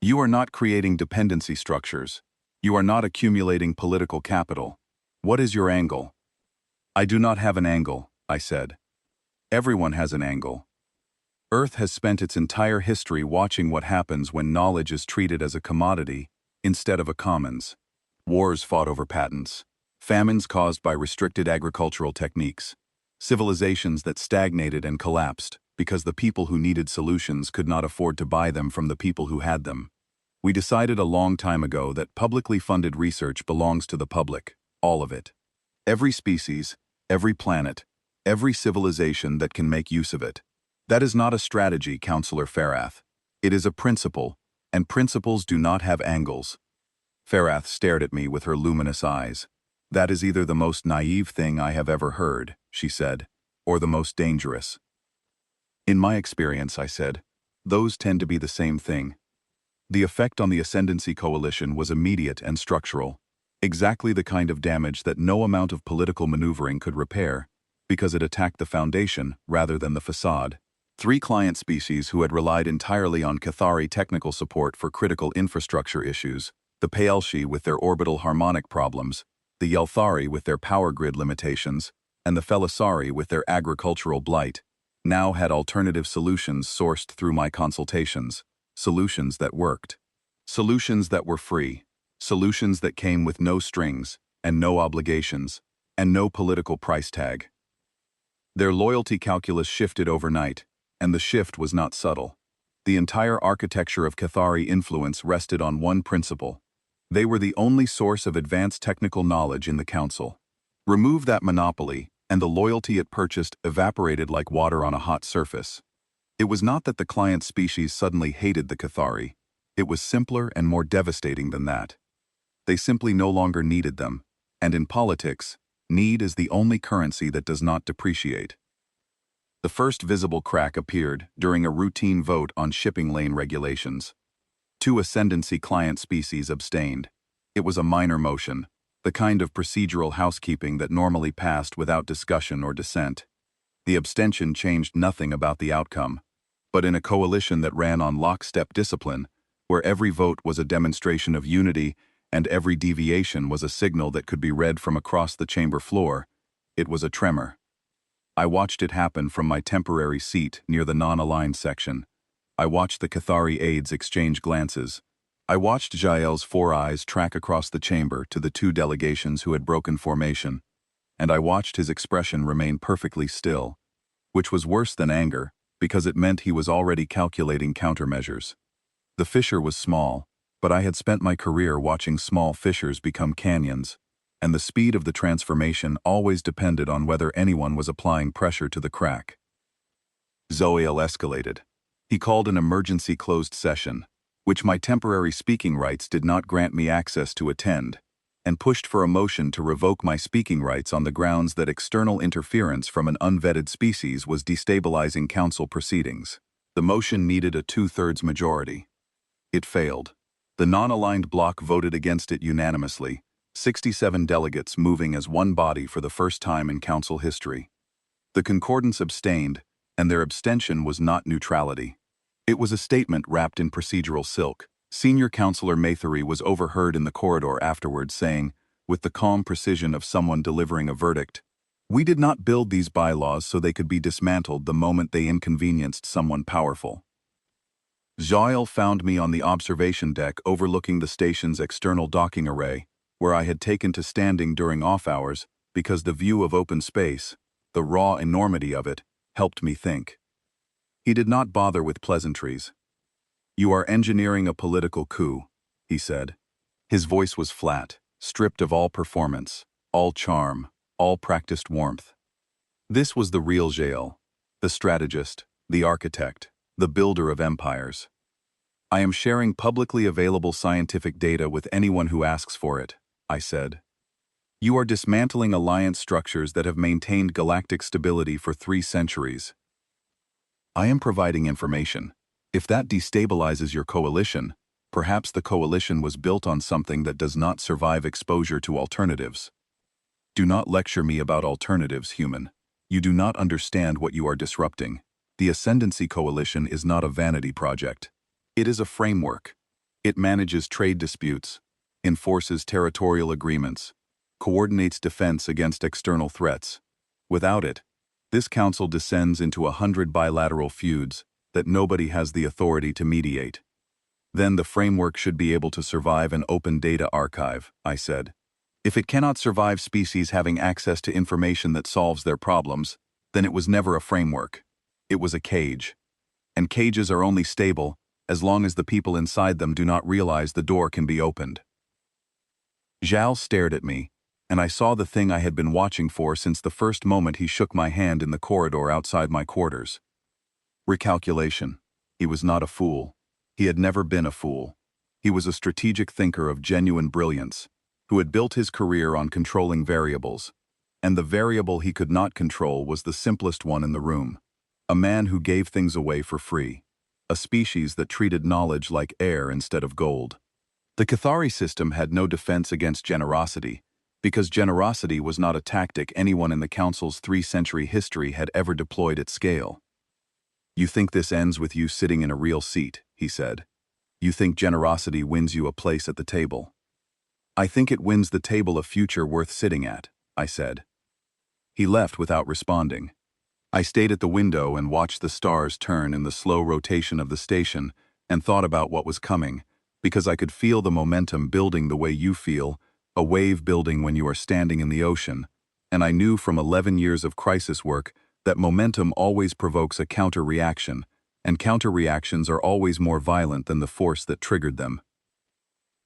You are not creating dependency structures. You are not accumulating political capital. What is your angle?" "I do not have an angle," I said. "Everyone has an angle. Earth has spent its entire history watching what happens when knowledge is treated as a commodity instead of a commons. Wars fought over patents, famines caused by restricted agricultural techniques, civilizations that stagnated and collapsed because the people who needed solutions could not afford to buy them from the people who had them. We decided a long time ago that publicly funded research belongs to the public, all of it. Every species, every planet, every civilization that can make use of it. That is not a strategy, Counselor Furath. It is a principle, and principles do not have angles." Furath stared at me with her luminous eyes. "That is either the most naive thing I have ever heard," she said, "or the most dangerous." "In my experience," I said, "those tend to be the same thing." The effect on the Ascendancy Coalition was immediate and structural, exactly the kind of damage that no amount of political maneuvering could repair, because it attacked the foundation rather than the facade. 3 client species who had relied entirely on Cathari technical support for critical infrastructure issues, the Paelshi with their orbital harmonic problems, the Yelthari with their power grid limitations, and the Felisari with their agricultural blight, now had alternative solutions sourced through my consultations, solutions that worked. Solutions that were free, solutions that came with no strings, and no obligations, and no political price tag. Their loyalty calculus shifted overnight, and the shift was not subtle. The entire architecture of Cathari influence rested on one principle. They were the only source of advanced technical knowledge in the Council. Remove that monopoly, and the loyalty it purchased evaporated like water on a hot surface. It was not that the client species suddenly hated the Cathari. It was simpler and more devastating than that. They simply no longer needed them, and in politics, need is the only currency that does not depreciate. The first visible crack appeared during a routine vote on shipping lane regulations. 2 Ascendancy client species abstained. It was a minor motion, the kind of procedural housekeeping that normally passed without discussion or dissent. The abstention changed nothing about the outcome, but in a coalition that ran on lockstep discipline, where every vote was a demonstration of unity and every deviation was a signal that could be read from across the chamber floor, it was a tremor. I watched it happen from my temporary seat near the non-aligned section. I watched the Cathari aides exchange glances. I watched Jael's 4 eyes track across the chamber to the 2 delegations who had broken formation, and I watched his expression remain perfectly still, which was worse than anger, because it meant he was already calculating countermeasures. The fissure was small, but I had spent my career watching small fissures become canyons, and the speed of the transformation always depended on whether anyone was applying pressure to the crack. Zoel escalated. He called an emergency closed session, which my temporary speaking rights did not grant me access to attend, and pushed for a motion to revoke my speaking rights on the grounds that external interference from an unvetted species was destabilizing council proceedings. The motion needed a 2/3 majority. It failed. The non-aligned bloc voted against it unanimously, 67 delegates moving as one body for the first time in council history. The concordants abstained, and their abstention was not neutrality. It was a statement wrapped in procedural silk. Senior Councillor Mathery was overheard in the corridor afterwards saying, with the calm precision of someone delivering a verdict, We did not build these bylaws so they could be dismantled the moment they inconvenienced someone powerful. Jael found me on the observation deck overlooking the station's external docking array, where I had taken to standing during off-hours because the view of open space, the raw enormity of it, helped me think. He did not bother with pleasantries. "You are engineering a political coup," he said. His voice was flat, stripped of all performance, all charm, all practiced warmth. This was the real Jael, the strategist, the architect, the builder of empires. "I am sharing publicly available scientific data with anyone who asks for it," I said. "You are dismantling alliance structures that have maintained galactic stability for 3 centuries. I am providing information. If that destabilizes your coalition, perhaps the coalition was built on something that does not survive exposure to alternatives. Do not lecture me about alternatives, human. You do not understand what you are disrupting. The Ascendancy Coalition is not a vanity project. It is a framework. It manages trade disputes, enforces territorial agreements, coordinates defense against external threats. Without it, this council descends into 100 bilateral feuds that nobody has the authority to mediate. Then the framework should be able to survive an open data archive," I said. "If it cannot survive species having access to information that solves their problems, then it was never a framework. It was a cage. And cages are only stable as long as the people inside them do not realize the door can be opened." Zhao stared at me, and I saw the thing I had been watching for since the first moment he shook my hand in the corridor outside my quarters. Recalculation. He was not a fool. He had never been a fool. He was a strategic thinker of genuine brilliance, who had built his career on controlling variables. And the variable he could not control was the simplest one in the room. A man who gave things away for free. A species that treated knowledge like air instead of gold. The Cathari system had no defense against generosity, because generosity was not a tactic anyone in the Council's 3-century history had ever deployed at scale. "You think this ends with you sitting in a real seat," he said. "You think generosity wins you a place at the table." "I think it wins the table a future worth sitting at," I said. He left without responding. I stayed at the window and watched the stars turn in the slow rotation of the station and thought about what was coming, because I could feel the momentum building the way you feel, a wave building when you are standing in the ocean, and I knew from 11 years of crisis work that momentum always provokes a counter-reaction, and counter-reactions are always more violent than the force that triggered them.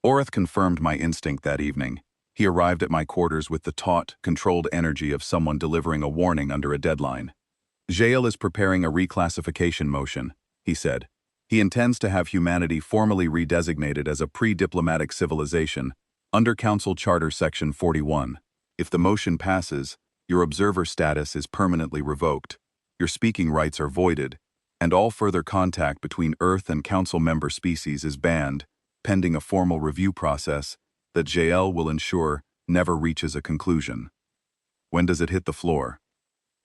Orth confirmed my instinct that evening. He arrived at my quarters with the taut, controlled energy of someone delivering a warning under a deadline. "Jael is preparing a reclassification motion," he said. "He intends to have humanity formally redesignated as a pre-diplomatic civilization, under Council Charter Section 41. If the motion passes, your observer status is permanently revoked, your speaking rights are voided, and all further contact between Earth and Council member species is banned, pending a formal review process that Jael will ensure never reaches a conclusion." When does it hit the floor?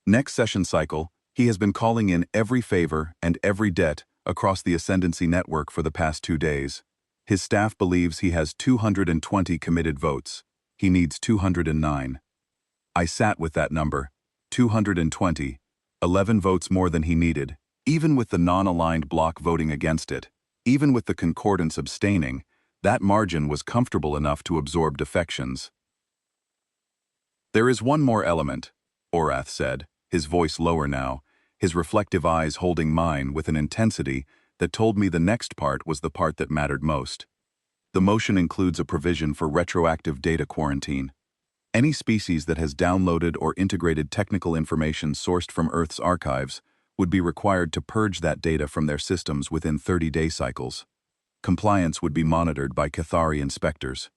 Next session cycle, he has been calling in every favor and every debt across the Ascendancy network for the past 2 days. His staff believes he has 220 committed votes. He needs 209. I sat with that number, 220, 11 votes more than he needed, even with the non-aligned bloc voting against it. Even with the concordance abstaining, that margin was comfortable enough to absorb defections. "There is one more element," Orath said, his voice lower now, his reflective eyes holding mine with an intensity that told me the next part was the part that mattered most. "The motion includes a provision for retroactive data quarantine. Any species that has downloaded or integrated technical information sourced from Earth's archives would be required to purge that data from their systems within 30-day cycles. Compliance would be monitored by Cathari inspectors."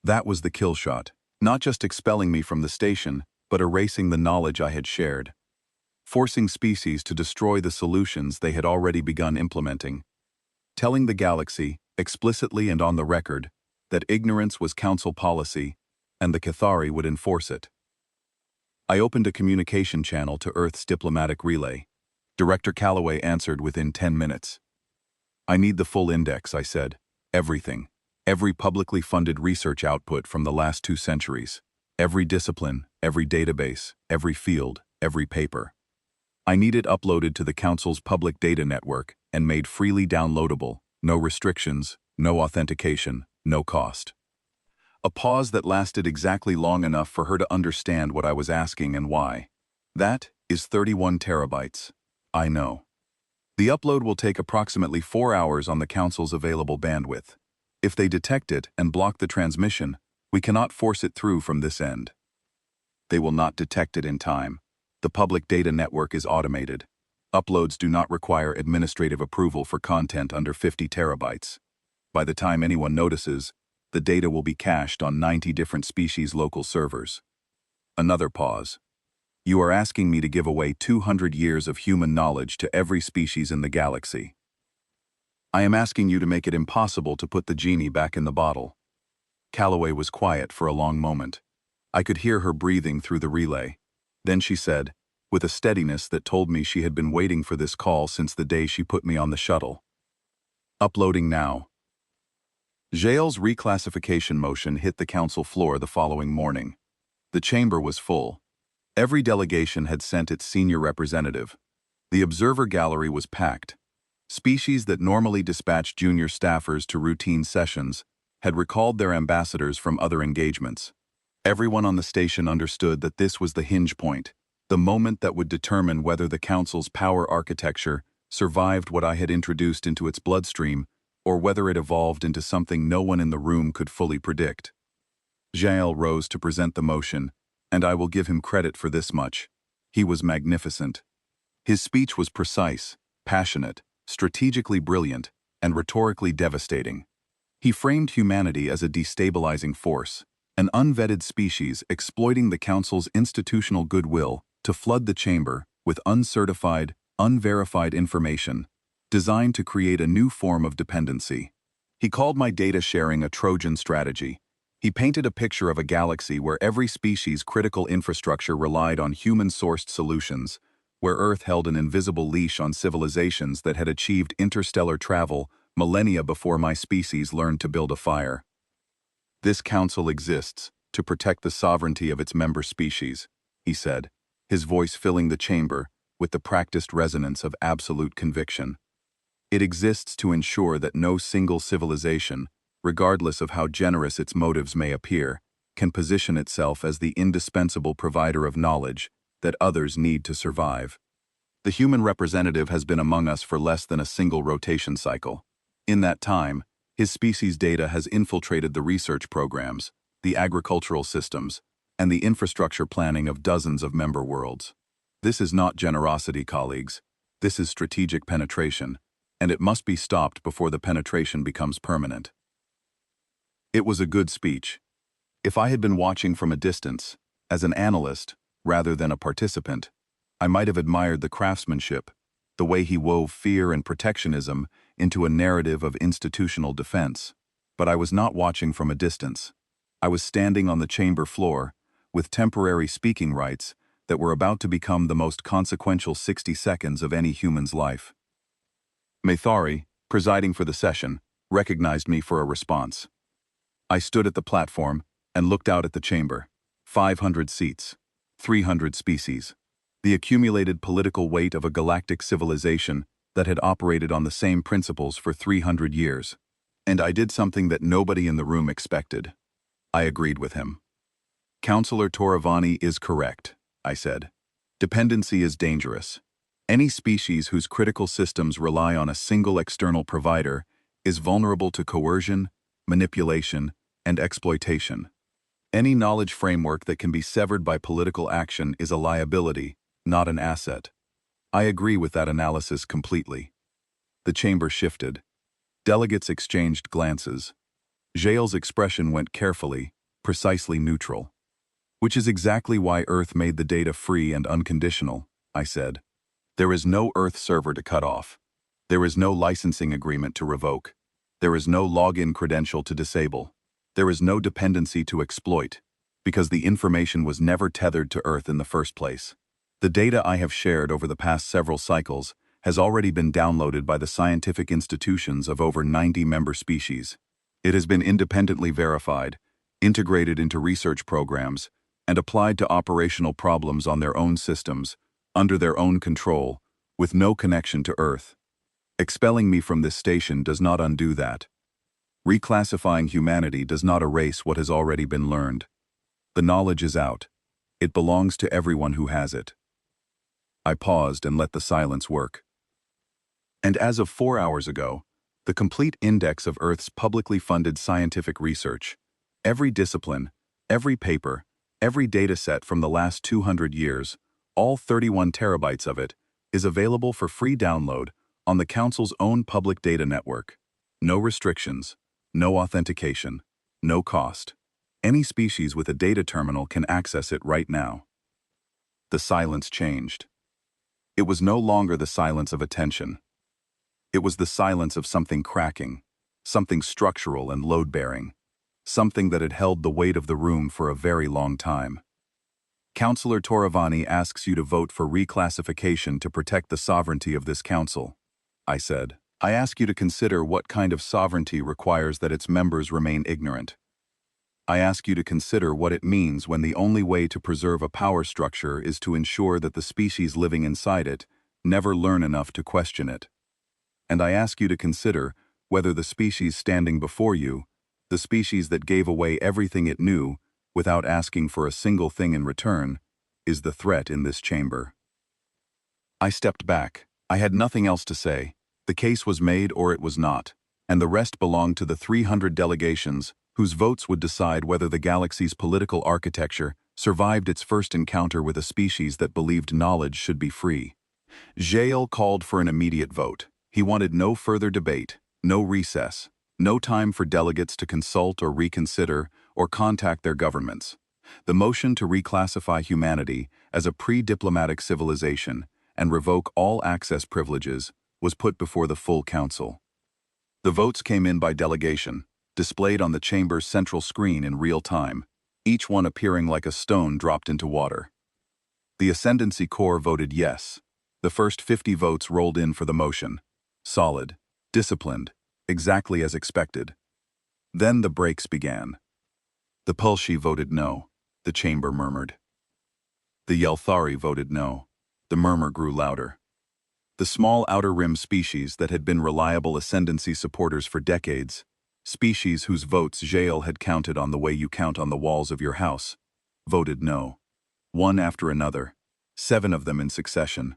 That was the kill shot, not just expelling me from the station, but erasing the knowledge I had shared. Forcing species to destroy the solutions they had already begun implementing. Telling the galaxy, explicitly and on the record, that ignorance was Council policy, and the Cathari would enforce it. I opened a communication channel to Earth's diplomatic relay. Director Calloway answered within 10 minutes. "I need the full index," I said. "Everything. Every publicly funded research output from the last 2 centuries. Every discipline, every database, every field, every paper. I need it uploaded to the Council's public data network and made freely downloadable, no restrictions, no authentication, no cost. A pause that lasted exactly long enough for her to understand what I was asking and why. That is 31 terabytes. I know. The upload will take approximately 4 hours on the Council's available bandwidth. If they detect it and block the transmission, we cannot force it through from this end. They will not detect it in time. The public data network is automated. Uploads do not require administrative approval for content under 50 terabytes. By the time anyone notices, the data will be cached on 90 different species' local servers. Another pause. You are asking me to give away 200 years of human knowledge to every species in the galaxy. I am asking you to make it impossible to put the genie back in the bottle. Calloway was quiet for a long moment. I could hear her breathing through the relay. Then she said, with a steadiness that told me she had been waiting for this call since the day she put me on the shuttle. Uploading now. Jael's reclassification motion hit the Council floor the following morning. The chamber was full. Every delegation had sent its senior representative. The observer gallery was packed. Species that normally dispatch junior staffers to routine sessions had recalled their ambassadors from other engagements. Everyone on the station understood that this was the hinge point, the moment that would determine whether the Council's power architecture survived what I had introduced into its bloodstream or whether it evolved into something no one in the room could fully predict. Jael rose to present the motion, and I will give him credit for this much. He was magnificent. His speech was precise, passionate, strategically brilliant, and rhetorically devastating. He framed humanity as a destabilizing force, an unvetted species exploiting the Council's institutional goodwill to flood the chamber with uncertified, unverified information, designed to create a new form of dependency. He called my data sharing a Trojan strategy. He painted a picture of a galaxy where every species' critical infrastructure relied on human-sourced solutions, where Earth held an invisible leash on civilizations that had achieved interstellar travel millennia before my species learned to build a fire. This council exists to protect the sovereignty of its member species, he said, his voice filling the chamber with the practiced resonance of absolute conviction. It exists to ensure that no single civilization, regardless of how generous its motives may appear, can position itself as the indispensable provider of knowledge that others need to survive. The human representative has been among us for less than a single rotation cycle. In that time, his species' data has infiltrated the research programs, the agricultural systems, and the infrastructure planning of dozens of member worlds. This is not generosity, colleagues. This is strategic penetration, and it must be stopped before the penetration becomes permanent. It was a good speech. If I had been watching from a distance, as an analyst rather than a participant, I might have admired the craftsmanship, the way he wove fear and protectionism into a narrative of institutional defense. But I was not watching from a distance. I was standing on the chamber floor, with temporary speaking rights that were about to become the most consequential 60 seconds of any human's life. Maithari, presiding for the session, recognized me for a response. I stood at the platform and looked out at the chamber. 500 seats, 300 species. The accumulated political weight of a galactic civilization that had operated on the same principles for 300 years. And I did something that nobody in the room expected. I agreed with him. Councillor Toravani is correct, I said. Dependency is dangerous. Any species whose critical systems rely on a single external provider is vulnerable to coercion, manipulation, and exploitation. Any knowledge framework that can be severed by political action is a liability, not an asset. I agree with that analysis completely. The chamber shifted. Delegates exchanged glances. Jael's expression went carefully, precisely neutral. Which is exactly why Earth made the data free and unconditional, I said. There is no Earth server to cut off. There is no licensing agreement to revoke. There is no login credential to disable. There is no dependency to exploit, because the information was never tethered to Earth in the first place. The data I have shared over the past several cycles has already been downloaded by the scientific institutions of over 90 member species. It has been independently verified, integrated into research programs, and applied to operational problems on their own systems, under their own control, with no connection to Earth. Expelling me from this station does not undo that. Reclassifying humanity does not erase what has already been learned. The knowledge is out. It belongs to everyone who has it. I paused and let the silence work. And as of 4 hours ago, the complete index of Earth's publicly funded scientific research, every discipline, every paper, every dataset from the last 200 years, all 31 terabytes of it, is available for free download on the Council's own public data network. No restrictions, no authentication, no cost. Any species with a data terminal can access it right now. The silence changed. It was no longer the silence of attention. It was the silence of something cracking, something structural and load-bearing, something that had held the weight of the room for a very long time. Councillor Toravani asks you to vote for reclassification to protect the sovereignty of this council, I said. I ask you to consider what kind of sovereignty requires that its members remain ignorant. I ask you to consider what it means when the only way to preserve a power structure is to ensure that the species living inside it never learn enough to question it. And I ask you to consider whether the species standing before you, the species that gave away everything it knew without asking for a single thing in return, is the threat in this chamber. I stepped back. I had nothing else to say. The case was made or it was not, and the rest belonged to the 300 delegations whose votes would decide whether the galaxy's political architecture survived its first encounter with a species that believed knowledge should be free. Jael called for an immediate vote. He wanted no further debate, no recess, no time for delegates to consult or reconsider or contact their governments. The motion to reclassify humanity as a pre-diplomatic civilization and revoke all access privileges was put before the full council. The votes came in by delegation, displayed on the chamber's central screen in real time, each one appearing like a stone dropped into water. The Ascendancy Corps voted yes. The first 50 votes rolled in for the motion. Solid, disciplined, exactly as expected. Then the breaks began. The Pulshi voted no, the chamber murmured. The Yelthari voted no. The murmur grew louder. The small outer rim species that had been reliable ascendancy supporters for decades, species whose votes Jael had counted on the way you count on the walls of your house, voted no. One after another, 7 of them in succession.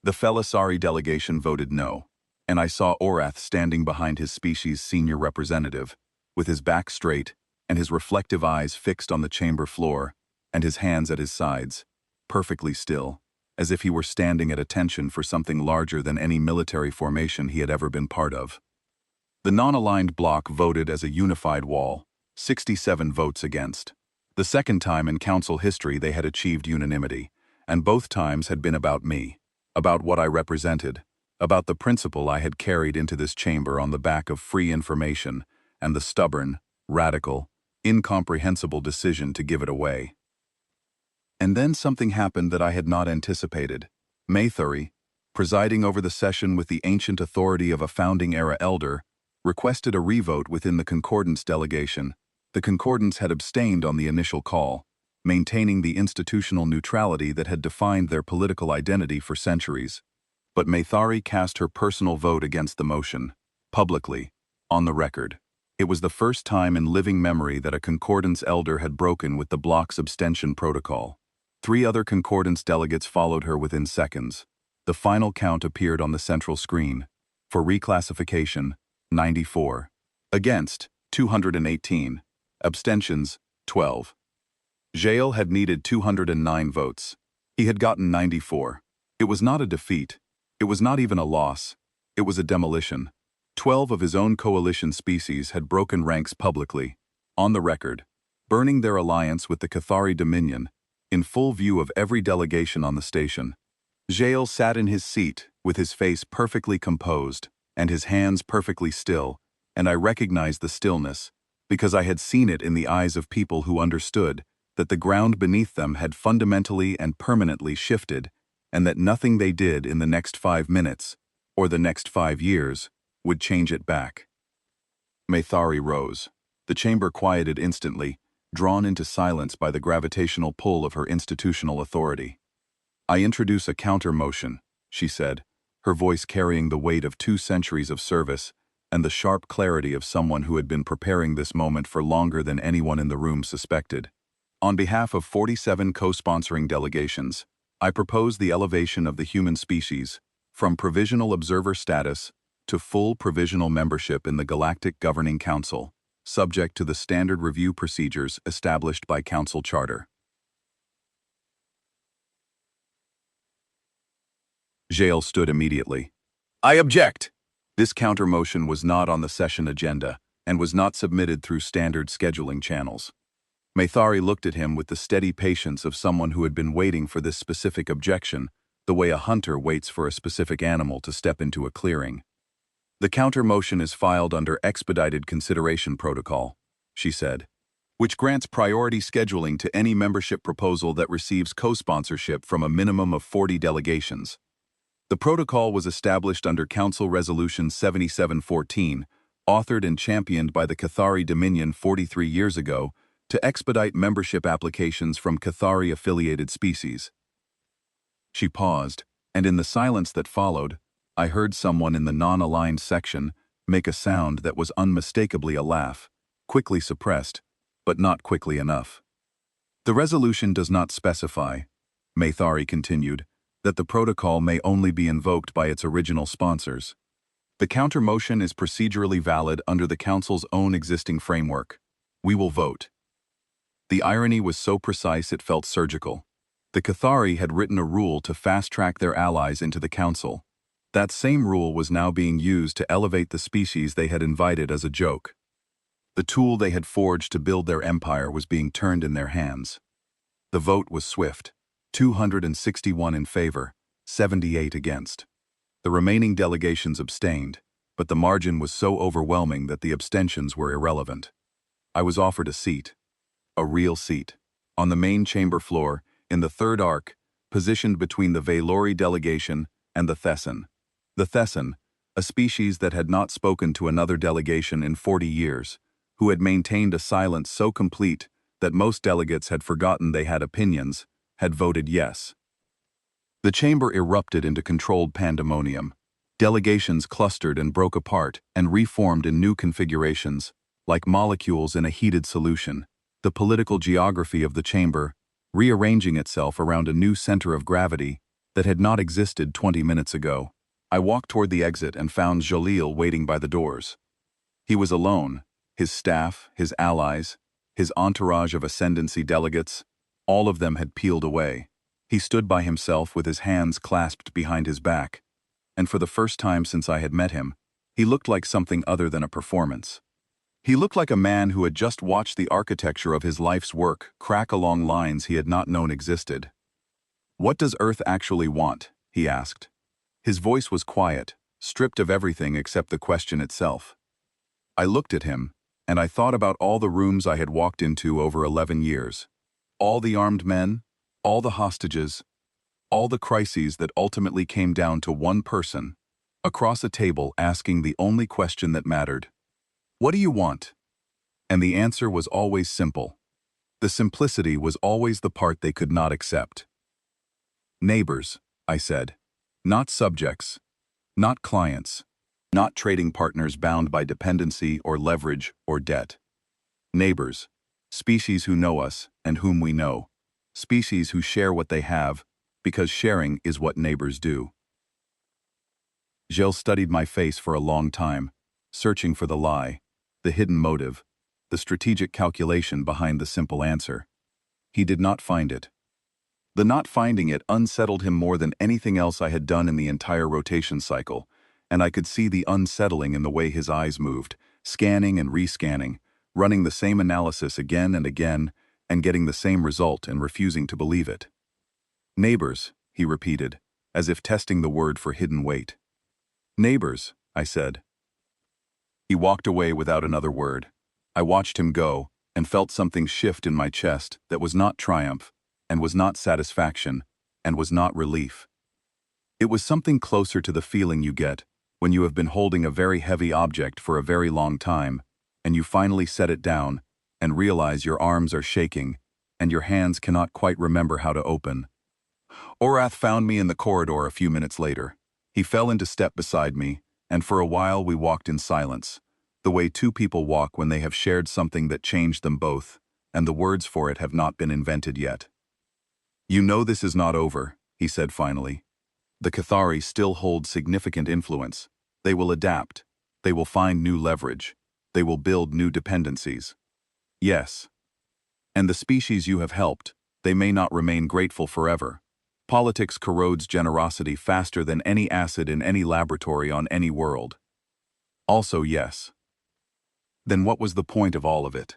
The Felisari delegation voted no, and I saw Orath standing behind his species' senior representative, with his back straight and his reflective eyes fixed on the chamber floor, and his hands at his sides, perfectly still, as if he were standing at attention for something larger than any military formation he had ever been part of. The non-aligned bloc voted as a unified wall, 67 votes against. The second time in council history they had achieved unanimity, and both times had been about me, about what I represented, about the principle I had carried into this chamber on the back of free information and the stubborn, radical, incomprehensible decision to give it away. And then something happened that I had not anticipated. Maythuri, presiding over the session with the ancient authority of a founding-era elder, requested a revote within the Concordance delegation. The Concordance had abstained on the initial call, maintaining the institutional neutrality that had defined their political identity for centuries. But Maythari cast her personal vote against the motion, publicly, on the record. It was the first time in living memory that a Concordance elder had broken with the bloc's abstention protocol. 3 other Concordance delegates followed her within seconds. The final count appeared on the central screen. For reclassification, 94. Against, 218. Abstentions, 12. Jael had needed 209 votes. He had gotten 94. It was not a defeat. It was not even a loss. It was a demolition. 12 of his own coalition species had broken ranks publicly, on the record, burning their alliance with the Cathari Dominion, in full view of every delegation on the station. Jael sat in his seat, with his face perfectly composed, and his hands perfectly still, and I recognized the stillness, because I had seen it in the eyes of people who understood that the ground beneath them had fundamentally and permanently shifted, and that nothing they did in the next 5 minutes, or the next 5 years, would change it back. Maythari rose. The chamber quieted instantly, drawn into silence by the gravitational pull of her institutional authority. "I introduce a counter-motion," she said, her voice carrying the weight of 2 centuries of service and the sharp clarity of someone who had been preparing this moment for longer than anyone in the room suspected. "On behalf of 47 co-sponsoring delegations, I propose the elevation of the human species from provisional observer status to full provisional membership in the Galactic Governing Council, subject to the standard review procedures established by Council Charter." Jael stood immediately. "I object!" This counter-motion was not on the session agenda and was not submitted through standard scheduling channels. Maithari looked at him with the steady patience of someone who had been waiting for this specific objection, the way a hunter waits for a specific animal to step into a clearing. "The counter-motion is filed under Expedited Consideration Protocol," she said, "which grants priority scheduling to any membership proposal that receives co-sponsorship from a minimum of 40 delegations. The protocol was established under Council Resolution 7714, authored and championed by the Cathari Dominion 43 years ago, to expedite membership applications from Cathari-affiliated species." She paused, and in the silence that followed, I heard someone in the non-aligned section make a sound that was unmistakably a laugh, quickly suppressed, but not quickly enough. "The resolution does not specify," Maithari continued, "that the protocol may only be invoked by its original sponsors. The counter-motion is procedurally valid under the Council's own existing framework. We will vote." The irony was so precise it felt surgical. The Cathari had written a rule to fast-track their allies into the Council. That same rule was now being used to elevate the species they had invited as a joke. The tool they had forged to build their empire was being turned in their hands. The vote was swift. 261 in favor, 78 against. The remaining delegations abstained, but the margin was so overwhelming that the abstentions were irrelevant. I was offered a seat. A real seat. On the main chamber floor, in the third arc, positioned between the Valori delegation and the Thessan. The Thessan, a species that had not spoken to another delegation in 40 years, who had maintained a silence so complete that most delegates had forgotten they had opinions, had voted yes. The chamber erupted into controlled pandemonium. Delegations clustered and broke apart and reformed in new configurations, like molecules in a heated solution. The political geography of the chamber, rearranging itself around a new center of gravity that had not existed 20 minutes ago. I walked toward the exit and found Jalil waiting by the doors. He was alone. His staff, his allies, his entourage of ascendancy delegates, all of them had peeled away. He stood by himself with his hands clasped behind his back, and for the first time since I had met him, he looked like something other than a performance. He looked like a man who had just watched the architecture of his life's work crack along lines he had not known existed. "What does Earth actually want?" he asked. His voice was quiet, stripped of everything except the question itself. I looked at him, and I thought about all the rooms I had walked into over 11 years. All the armed men, all the hostages, all the crises that ultimately came down to one person, across a table asking the only question that mattered. "What do you want?" And the answer was always simple. The simplicity was always the part they could not accept. "Neighbors," I said. "Not subjects. Not clients. Not trading partners bound by dependency or leverage or debt. Neighbors. Species who know us and whom we know. Species who share what they have, because sharing is what neighbors do." Gilles studied my face for a long time, searching for the lie, the hidden motive, the strategic calculation behind the simple answer. He did not find it. The not finding it unsettled him more than anything else I had done in the entire rotation cycle, and I could see the unsettling in the way his eyes moved, scanning and rescanning, running the same analysis again and again, and getting the same result and refusing to believe it. "Neighbors," he repeated, as if testing the word for hidden weight. "Neighbors," I said. He walked away without another word. I watched him go, and felt something shift in my chest that was not triumph, and was not satisfaction, and was not relief. It was something closer to the feeling you get when you have been holding a very heavy object for a very long time, and you finally set it down, and realize your arms are shaking, and your hands cannot quite remember how to open. Orath found me in the corridor a few minutes later. He fell into step beside me, and for a while we walked in silence, the way two people walk when they have shared something that changed them both, and the words for it have not been invented yet. "You know this is not over," he said finally. "The Cathari still hold significant influence. They will adapt. They will find new leverage. They will build new dependencies. Yes. And the species you have helped, they may not remain grateful forever. Politics corrodes generosity faster than any acid in any laboratory on any world. Also yes." Then what was the point of all of it?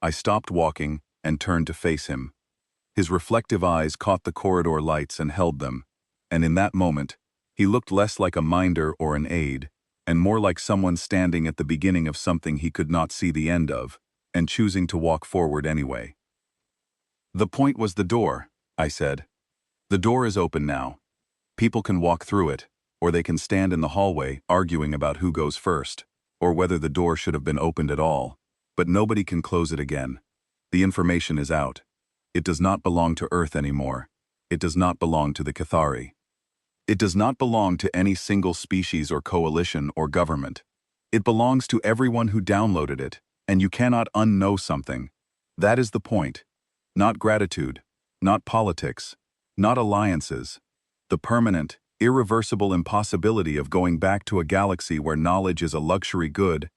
I stopped walking and turned to face him. His reflective eyes caught the corridor lights and held them, and in that moment, he looked less like a minder or an aide, and more like someone standing at the beginning of something he could not see the end of, and choosing to walk forward anyway. "The point was the door," I said. "The door is open now. People can walk through it, or they can stand in the hallway arguing about who goes first, or whether the door should have been opened at all, but nobody can close it again. The information is out. It does not belong to Earth anymore. It does not belong to the Cathari. It does not belong to any single species or coalition or government. It belongs to everyone who downloaded it, and you cannot unknow something. That is the point. Not gratitude, not politics, not alliances. The permanent, irreversible impossibility of going back to a galaxy where knowledge is a luxury good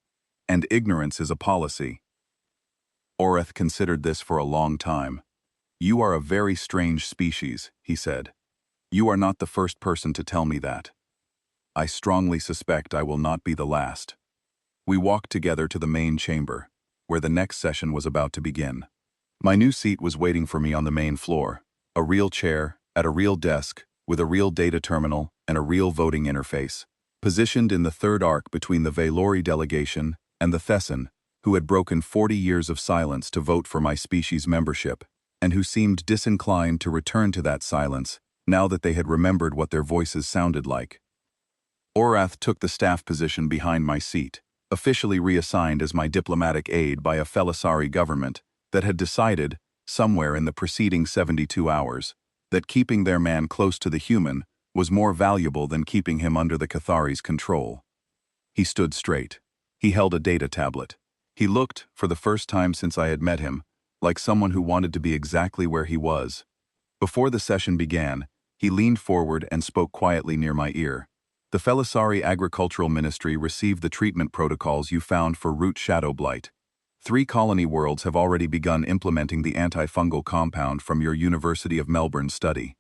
and ignorance is a policy." Orath considered this for a long time. "You are a very strange species," he said. "You are not the first person to tell me that. I strongly suspect I will not be the last." We walked together to the main chamber, where the next session was about to begin. My new seat was waiting for me on the main floor, a real chair, at a real desk, with a real data terminal and a real voting interface, positioned in the third arc between the Valori delegation and the Thessan, who had broken 40 years of silence to vote for my species membership, and who seemed disinclined to return to that silence now that they had remembered what their voices sounded like. Orath took the staff position behind my seat, officially reassigned as my diplomatic aide by a Felisari government that had decided, somewhere in the preceding 72 hours, that keeping their man close to the human was more valuable than keeping him under the Cathari's control. He stood straight. He held a data tablet. He looked, for the first time since I had met him, like someone who wanted to be exactly where he was. Before the session began, he leaned forward and spoke quietly near my ear. "The Felisari Agricultural Ministry received the treatment protocols you found for root shadow blight. 3 colony worlds have already begun implementing the antifungal compound from your University of Melbourne study.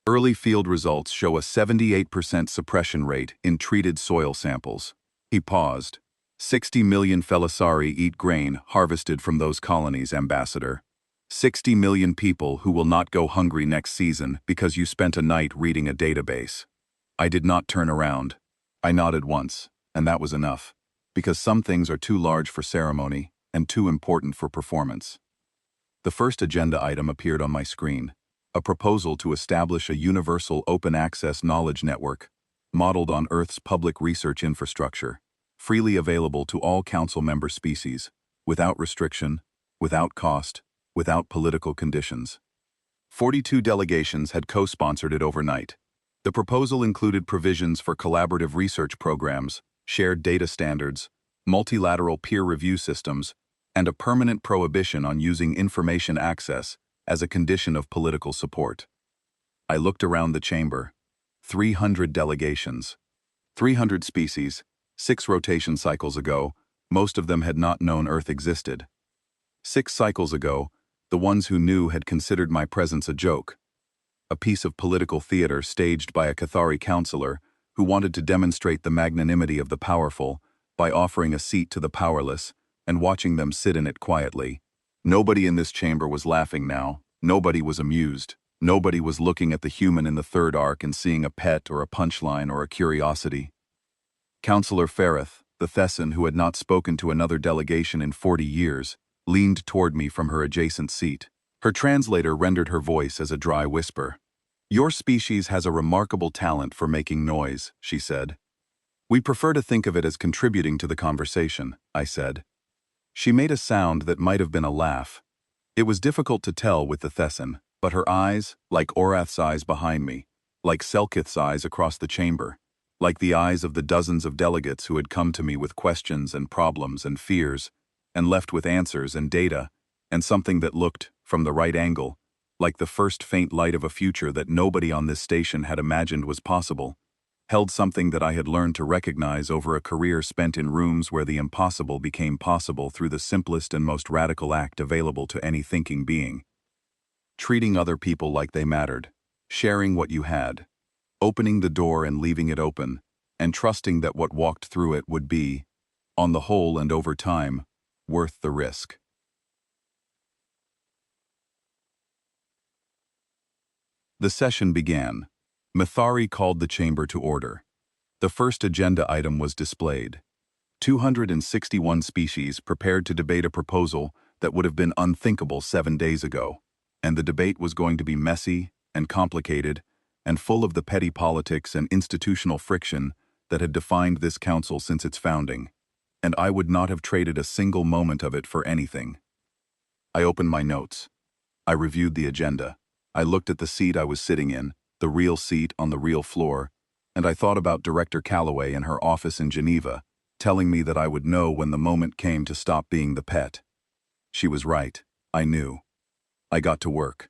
Early field results show a 78% suppression rate in treated soil samples." He paused. 60 million Felisari eat grain harvested from those colonies, Ambassador. 60 million people who will not go hungry next season because you spent a night reading a database. I did not turn around. I nodded once, and that was enough, because some things are too large for ceremony and too important for performance. The first agenda item appeared on my screen, a proposal to establish a universal open-access knowledge network, modeled on Earth's public research infrastructure, freely available to all Council member species, without restriction, without cost, without political conditions. 42 delegations had co-sponsored it overnight. The proposal included provisions for collaborative research programs, shared data standards, multilateral peer review systems, and a permanent prohibition on using information access as a condition of political support. I looked around the chamber. 300 delegations. 300 species, 6 rotation cycles ago, most of them had not known Earth existed. 6 cycles ago, the ones who knew had considered my presence a joke, a piece of political theater staged by a Cathari counselor who wanted to demonstrate the magnanimity of the powerful by offering a seat to the powerless and watching them sit in it quietly. Nobody in this chamber was laughing now. Nobody was amused. Nobody was looking at the human in the third arc and seeing a pet or a punchline or a curiosity. Counselor Ferreth, the Thessan who had not spoken to another delegation in 40 years, leaned toward me from her adjacent seat. Her translator rendered her voice as a dry whisper. "Your species has a remarkable talent for making noise," she said. "We prefer to think of it as contributing to the conversation," I said. She made a sound that might have been a laugh. It was difficult to tell with the Thessan, but her eyes, like Orath's eyes behind me, like Selkith's eyes across the chamber, like the eyes of the dozens of delegates who had come to me with questions and problems and fears, and left with answers and data, and something that looked, from the right angle, like the first faint light of a future that nobody on this station had imagined was possible, held something that I had learned to recognize over a career spent in rooms where the impossible became possible through the simplest and most radical act available to any thinking being. Treating other people like they mattered, sharing what you had, opening the door and leaving it open, and trusting that what walked through it would be, on the whole and over time, worth the risk. The session began. Mithari called the chamber to order. The first agenda item was displayed. 261 species prepared to debate a proposal that would have been unthinkable 7 days ago, and the debate was going to be messy and complicated and full of the petty politics and institutional friction that had defined this council since its founding, and I would not have traded a single moment of it for anything. I opened my notes. I reviewed the agenda. I looked at the seat I was sitting in, the real seat on the real floor, and I thought about Director Calloway in her office in Geneva, telling me that I would know when the moment came to stop being the pet. She was right. I knew. I got to work.